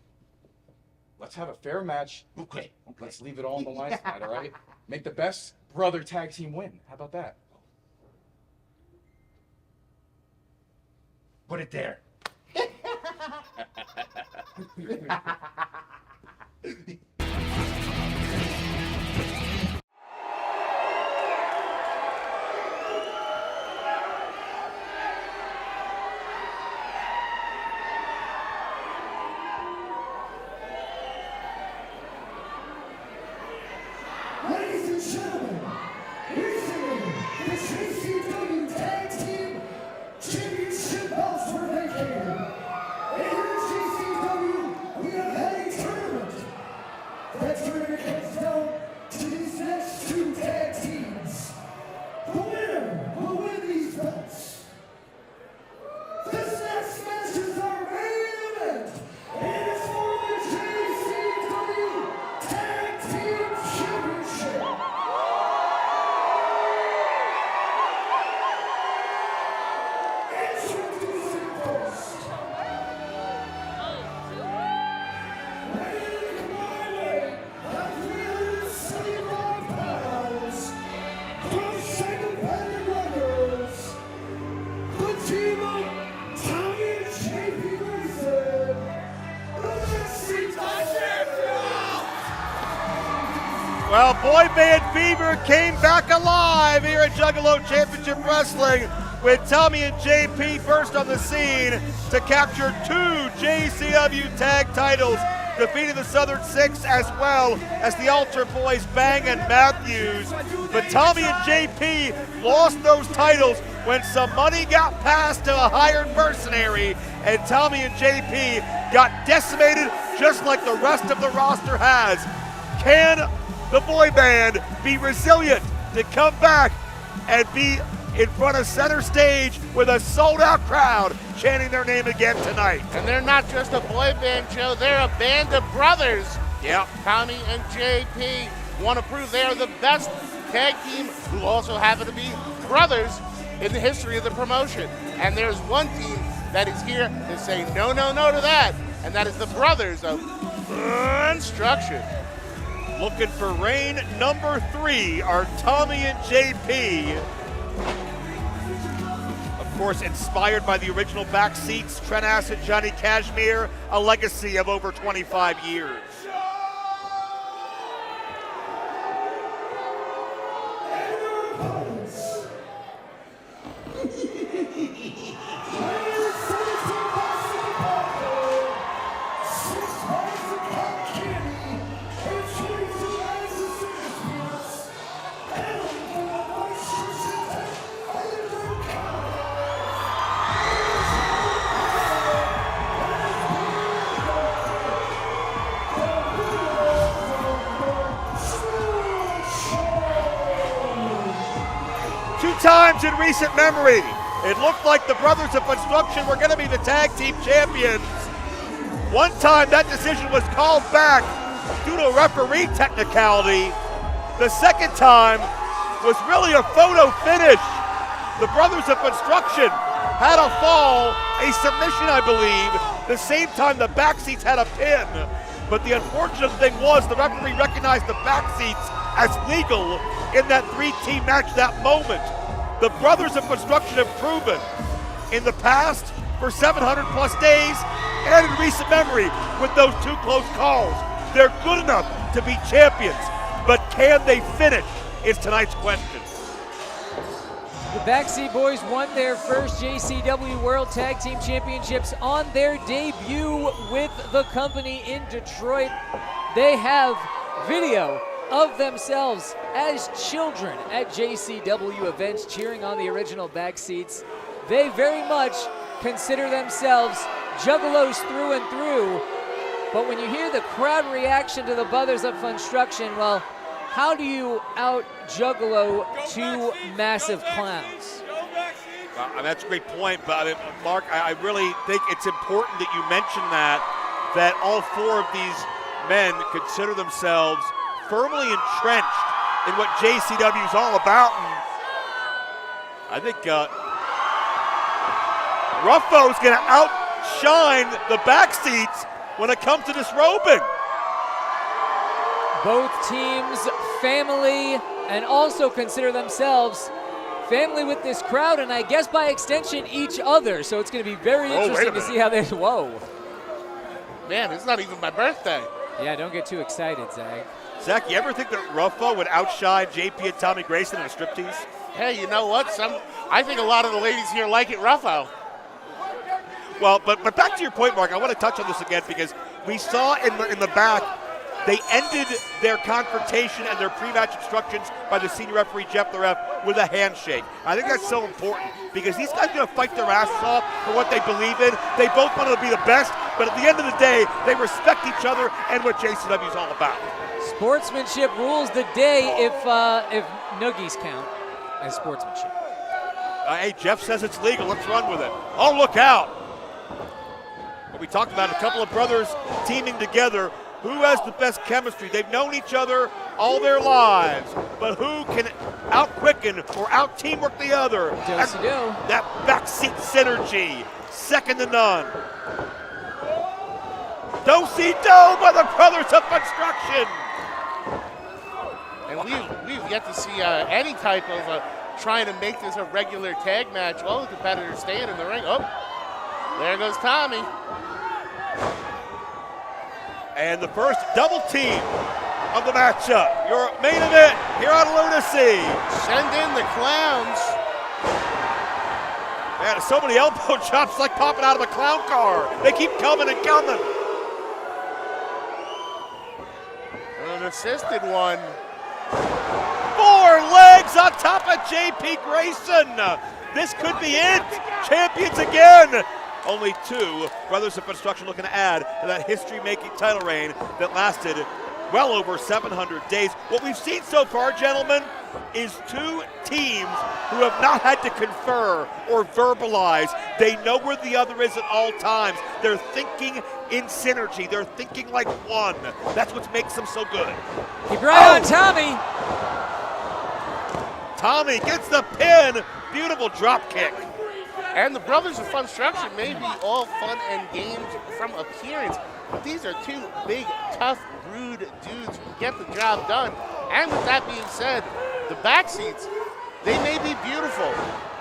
Speaker 13: Let's have a fair match.
Speaker 15: Okay.
Speaker 13: Let's leave it all on the line tonight, all right? Make the best brother tag team win. How about that?
Speaker 15: Put it there.
Speaker 3: Ladies and gentlemen, recently the JCW Tag Team Championship belts were vacated. And here at JCW, we have had a tournament. That tournament comes down to these next two tag teams. The winner will win these belts. This next match is our main event. It is for the JCW Tag Team Championship. Introducing first. Weighing in my weight at 375 pounds, from Second Planet Records, the team of Tommy and JP Wilson, Lunacy
Speaker 4: Well, Boy Band Fever came back alive here at Juggalo Championship Wrestling with Tommy and JP first on the scene to capture 2 JCW tag titles, defeating the Southern Six as well as the Altar Boys Bang and Matthews. But Tommy and JP lost those titles when some money got passed to a hired mercenary, and Tommy and JP got decimated just like the rest of the roster has. Can the boy band be resilient to come back and be in front of center stage with a sold-out crowd chanting their name again tonight?
Speaker 6: And they're not just a boy band, Joe. They're a band of brothers.
Speaker 4: Yep.
Speaker 6: Tommy and JP want to prove they are the best tag team who also happen to be brothers in the history of the promotion. And there's one team that is here to say no to that, and that is the Brothers of Construction.
Speaker 4: Looking for reign number 3 are Tommy and JP. Of course, inspired by the original Backseats, Trent Acid, Johnny Cashmere, a legacy of over 25 years. Times in recent memory, it looked like the Brothers of Construction were going to be the tag team champions. One time that decision was called back due to a referee technicality. The second time was really a photo finish. The Brothers of Construction had a fall, a submission I believe, the same time the Backseats had a pin. But the unfortunate thing was the referee recognized the Backseats as legal in that 3-team match that moment. The Brothers of Construction have proven in the past for 700 plus days and in recent memory with those 2 close calls. They're good enough to be champions, but can they finish is tonight's question.
Speaker 5: The Backseat Boys won their first JCW World Tag Team Championships on their debut with the company in Detroit. They have video of themselves as children at JCW events cheering on the original back seats. They very much consider themselves Juggalos through and through. But when you hear the crowd reaction to the Brothers of Construction, well, how do you out-Juggalo two massive clowns?
Speaker 4: Well, that's a great point, but Mark, I really think it's important that you mention that all four of these men consider themselves firmly entrenched in what JCW is all about. And I think Ruffo's going to outshine the backseats when it comes to disrobing.
Speaker 5: Both teams family and also consider themselves family with this crowd, and I guess by extension each other. So it's going to be very interesting to see how they. Whoa.
Speaker 6: Man, it's not even my birthday.
Speaker 5: Yeah, don't get too excited, Zach.
Speaker 4: Zach, you ever think that Ruffo would outshine JP and Tommy Grayson in a striptease?
Speaker 6: Hey, you know what? I think a lot of the ladies here like it Ruffo.
Speaker 4: Well, but back to your point, Mark, I want to touch on this again because we saw in the back, they ended their confrontation and their pre-match instructions by the senior referee, Jeff the Ref, with a handshake. I think that's so important because these guys are going to fight their asses off for what they believe in. They both want to be the best, but at the end of the day, they respect each other and what JCW is all about.
Speaker 5: Sportsmanship rules the day if noogies count as sportsmanship.
Speaker 4: Hey, Jeff says it's legal. Let's run with it. Oh, look out. But we talked about a couple of brothers teaming together. Who has the best chemistry? They've known each other all their lives, but who can out-quicken or out-teamwork the other? That backseat synergy, second to none. Do-si-do by the Brothers of Construction.
Speaker 6: And we've yet to see any type of trying to make this a regular tag match while the competitors staying in the ring. Oh, there goes Tommy.
Speaker 4: And the first double team of the matchup. Your main event here on Lunacy.
Speaker 6: Send in the clowns.
Speaker 4: Man, so many elbow chops like popping out of a clown car. They keep coming and coming.
Speaker 6: An assisted one.
Speaker 4: 4 legs on top of JP Grayson. This could be it. Champions again. Only 2 Brothers of Construction looking to add to that history-making title reign that lasted well over 700 days. What we've seen so far, gentlemen, is 2 teams who have not had to confer or verbalize. They know where the other is at all times. They're thinking in synergy. They're thinking like one. That's what makes them so good.
Speaker 5: Keep your eye on Tommy.
Speaker 4: Tommy gets the pin. Beautiful drop kick.
Speaker 6: And the Brothers of Construction may be all fun and games from appearance, but these are 2 big, tough, rude dudes who get the job done. And with that being said, the backseats, they may be beautiful,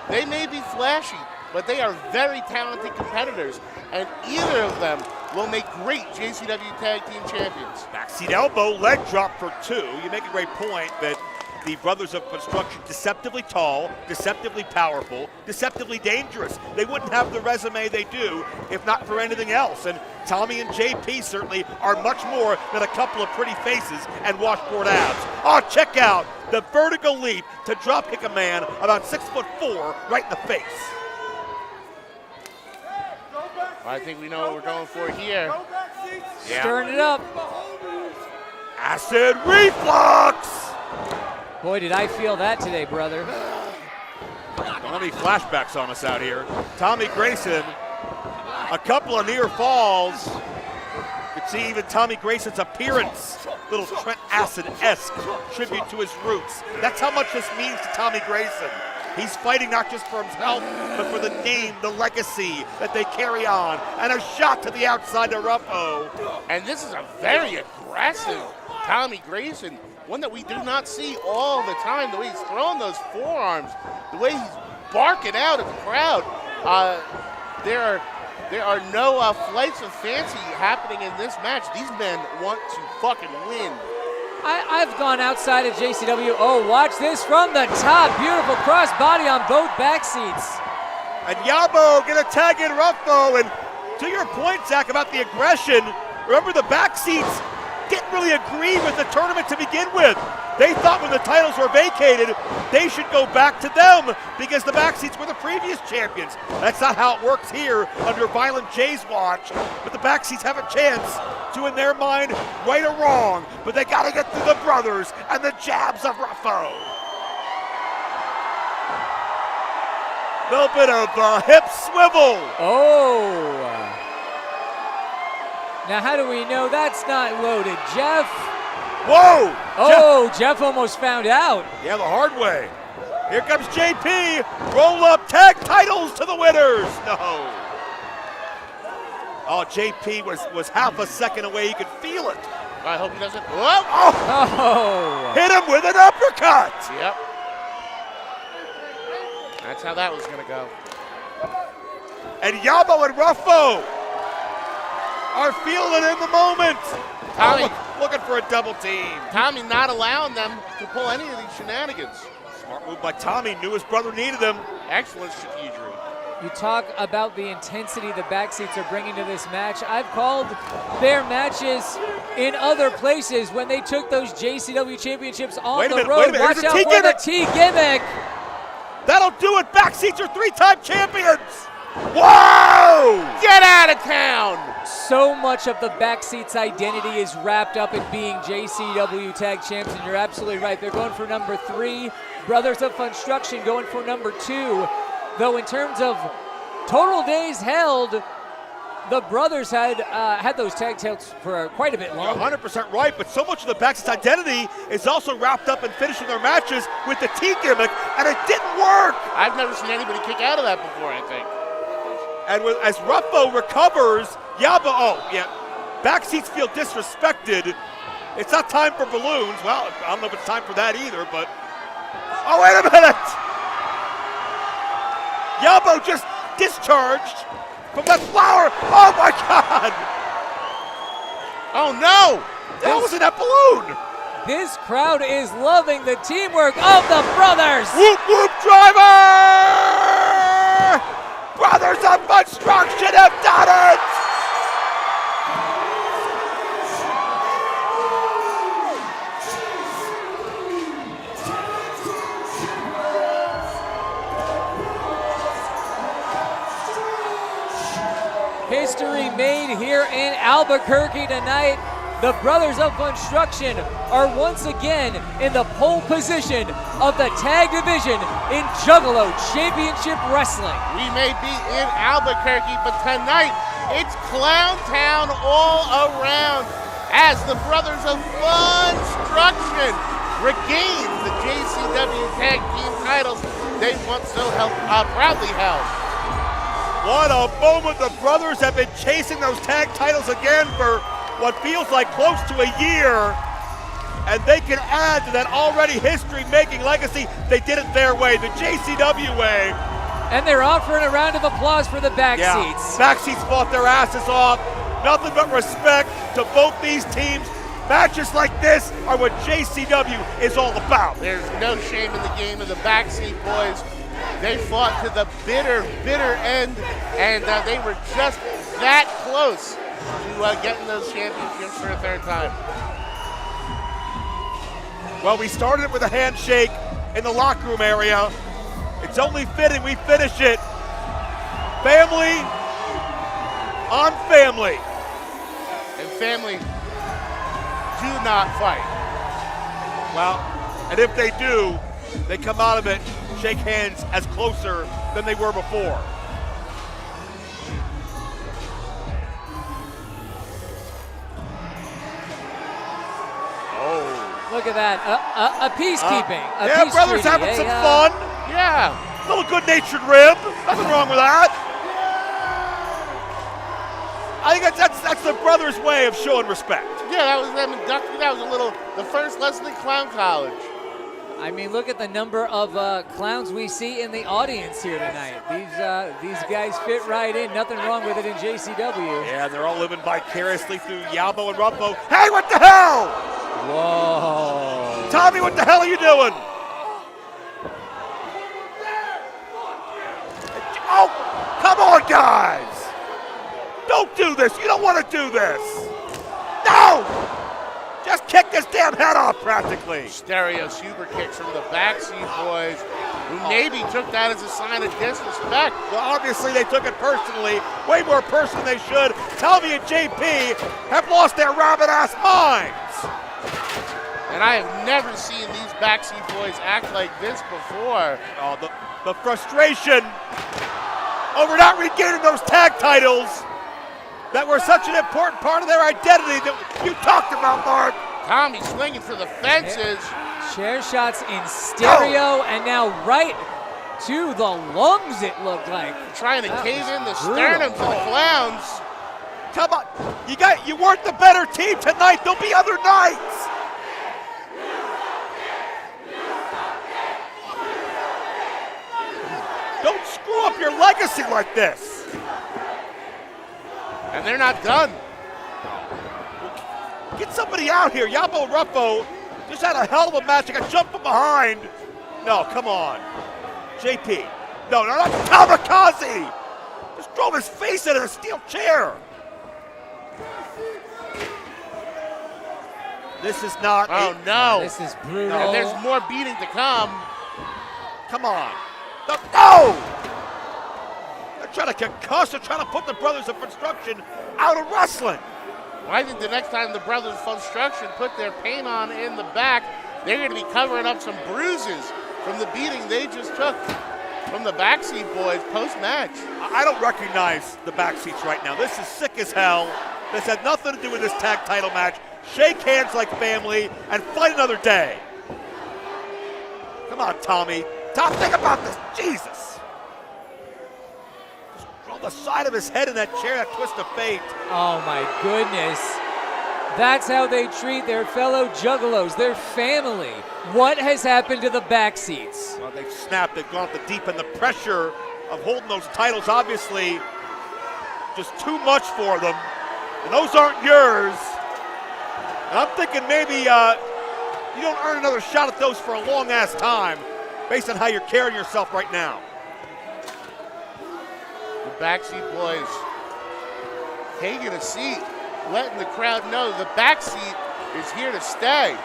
Speaker 6: they may be flashy, but they are very talented competitors, and either of them will make great JCW Tag Team Champions.
Speaker 4: Backseat elbow, leg drop for 2. You make a great point that the Brothers of Construction, deceptively tall, deceptively powerful, deceptively dangerous. They wouldn't have the resume they do if not for anything else. And Tommy and JP certainly are much more than a couple of pretty faces and washboard abs. Oh, check out the vertical leap to drop kick a man about 6'4" right in the face.
Speaker 6: I think we know what we're going for here.
Speaker 5: Yeah. Stirring it up.
Speaker 4: Acid reflux.
Speaker 5: Boy, did I feel that today, brother.
Speaker 4: Don't have any flashbacks on us out here. Tommy Grayson, a couple of near falls. You can see even Tommy Grayson's appearance. Little Trent Acid-esque tribute to his roots. That's how much this means to Tommy Grayson. He's fighting not just for himself, but for the name, the legacy that they carry on. And a shot to the outside to Ruffo.
Speaker 6: And this is a very aggressive Tommy Grayson. One that we do not see all the time, the way he's throwing those forearms, the way he's barking out at the crowd. There are no flights of fancy happening in this match. These men want to fucking win.
Speaker 5: I've gone outside of JCW. Oh, watch this from the top. Beautiful cross body on both back seats.
Speaker 4: And Yabo gonna tag in Ruffo. And to your point, Zach, about the aggression, remember the back seats, didn't really agree with the tournament to begin with. They thought when the titles were vacated, they should go back to them because the backseats were the previous champions. That's not how it works here under Violent J's watch, but the backseats have a chance to, in their mind, right or wrong, but they gotta get through the brothers and the jabs of Ruffo. Little bit of hip swivel.
Speaker 5: Oh. Now, how do we know that's not loaded, Jeff?
Speaker 4: Whoa!
Speaker 5: Oh, Jeff almost found out.
Speaker 4: Yeah, the hard way. Here comes JP. Roll up tag titles to the winners. No. Oh, JP was half a second away. You could feel it.
Speaker 6: I hope he doesn't. Whoa!
Speaker 5: Oh!
Speaker 4: Hit him with an uppercut.
Speaker 6: Yep. That's how that was going to go.
Speaker 4: And Yabo and Ruffo are feeling it in the moment.
Speaker 6: Tommy,
Speaker 4: looking for a double team.
Speaker 6: Tommy not allowing them to pull any of these shenanigans.
Speaker 4: Smart move by Tommy. Knew his brother needed him.
Speaker 6: Excellent strategy.
Speaker 5: You talk about the intensity the backseats are bringing to this match. I've called their matches in other places when they took those JCW championships on the road. Watch out for the T gimmick.
Speaker 4: That'll do it. Backseats are 3-time champions. Whoa!
Speaker 6: Get out of town!
Speaker 5: So much of the backseat's identity is wrapped up in being JCW Tag Champs, and you're absolutely right. They're going for number 3. Brothers of Construction going for number 2. Though in terms of total days held, the brothers had those tag titles for quite a bit longer.
Speaker 4: You're 100% right, but so much of the backseat's identity is also wrapped up in finishing their matches with the T gimmick, and it didn't work.
Speaker 6: I've never seen anybody kick out of that before, I think.
Speaker 4: And as Ruffo recovers, backseats feel disrespected. It's not time for balloons. Well, I don't know if it's time for that either, but... Oh, wait a minute! Yabo just discharged from that flower. Oh, my God!
Speaker 6: Oh, no!
Speaker 4: That wasn't that balloon!
Speaker 5: This crowd is loving the teamwork of the brothers!
Speaker 4: Whoop, whoop, driver! Brothers of Construction have done it!
Speaker 5: History made here in Albuquerque tonight. The Brothers of Construction are once again in the pole position of the tag division in Juggalo Championship Wrestling.
Speaker 6: We may be in Albuquerque, but tonight it's Clown Town all around as the Brothers of Construction regain the JCW Tag Team titles they once so proudly held.
Speaker 4: What a moment. The brothers have been chasing those tag titles again for what feels like close to a year, and they can add to that already history-making legacy. They did it their way, the JCW way.
Speaker 5: And they're offering a round of applause for the backseats.
Speaker 4: Yeah, backseats fought their asses off. Nothing but respect to both these teams. Matches like this are what JCW is all about.
Speaker 6: There's no shame in the game of the backseat boys. They fought to the bitter, bitter end, and they were just that close to getting those championships for a third time.
Speaker 4: Well, we started it with a handshake in the locker room area. It's only fitting we finish it. Family on family.
Speaker 6: And family do not fight.
Speaker 4: Well, and if they do, they come out of it, shake hands as closer than they were before.
Speaker 5: Look at that, a peacekeeping.
Speaker 4: Yeah, brothers having some fun.
Speaker 6: Yeah.
Speaker 4: A little good-natured rib. Nothing wrong with that. I think that's the brothers' way of showing respect.
Speaker 6: Yeah, that was them inducting. That was the first lesson in clown college.
Speaker 5: I mean, look at the number of clowns we see in the audience here tonight. These guys fit right in. Nothing wrong with it in JCW.
Speaker 4: Yeah, they're all living vicariously through Yabo and Ruffo. Hey, what the hell?
Speaker 5: Whoa.
Speaker 4: Tommy, what the hell are you doing? Oh, come on, guys. Don't do this. You don't want to do this. No! kicked his damn head off practically.
Speaker 6: Stereo super kicks from the backseat boys, who maybe took that as a sign of disrespect.
Speaker 4: Well, obviously they took it personally, way more personal than they should. Tommy and JP have lost their rabbit-ass minds.
Speaker 6: And I have never seen these backseat boys act like this before.
Speaker 4: Oh, the frustration over not regaining those tag titles that were such an important part of their identity that you talked about, Mark.
Speaker 6: Tommy swinging for the fences.
Speaker 5: Chair shots in stereo, and now right to the lungs, it looked like.
Speaker 6: Trying to cave in the sternum to the clowns.
Speaker 4: Come on, you weren't the better team tonight. There'll be other nights. Don't screw up your legacy like this.
Speaker 6: And they're not done.
Speaker 4: Get somebody out here. Yabo Ruffo just had a hell of a match. He got jumped from behind. No, come on. JP. No, not Kamikaze. Just drove his face into a steel chair. This is not.
Speaker 6: Oh, no.
Speaker 5: This is brutal.
Speaker 6: And there's more beating to come.
Speaker 4: Come on. No! They're trying to concuss. They're trying to put the Brothers of Construction out of wrestling.
Speaker 6: Well, I think the next time the Brothers of Construction put their paint on in the back, they're going to be covering up some bruises from the beating they just took from the backseat boys post-match.
Speaker 4: I don't recognize the backseats right now. This is sick as hell. This had nothing to do with this tag title match. Shake hands like family and fight another day. Come on, Tommy. Tom, think about this. Jesus. Just roll the side of his head in that chair, that twist of fate.
Speaker 5: Oh my goodness. That's how they treat their fellow juggalos, their family. What has happened to the backseats?
Speaker 4: Well, they've snapped. They've gone to deep, and the pressure of holding those titles, obviously, just too much for them. And those aren't yours. And I'm thinking maybe you don't earn another shot at those for a long-ass time based on how you're carrying yourself right now.
Speaker 6: The backseat boys taking a seat, letting the crowd know the backseat is here to stay.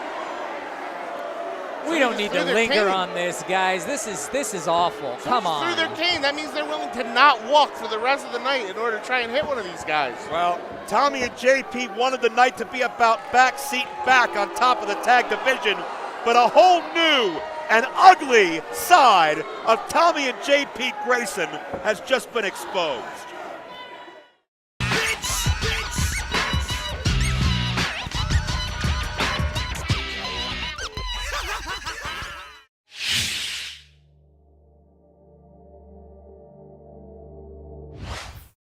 Speaker 5: We don't need to linger on this, guys. This is awful. Come on.
Speaker 6: Through their cane, that means they're willing to not walk for the rest of the night in order to try and hit one of these guys.
Speaker 4: Well, Tommy and JP wanted the night to be about backseat back on top of the tag division, but a whole new and ugly side of Tommy and JP Grayson has just been exposed.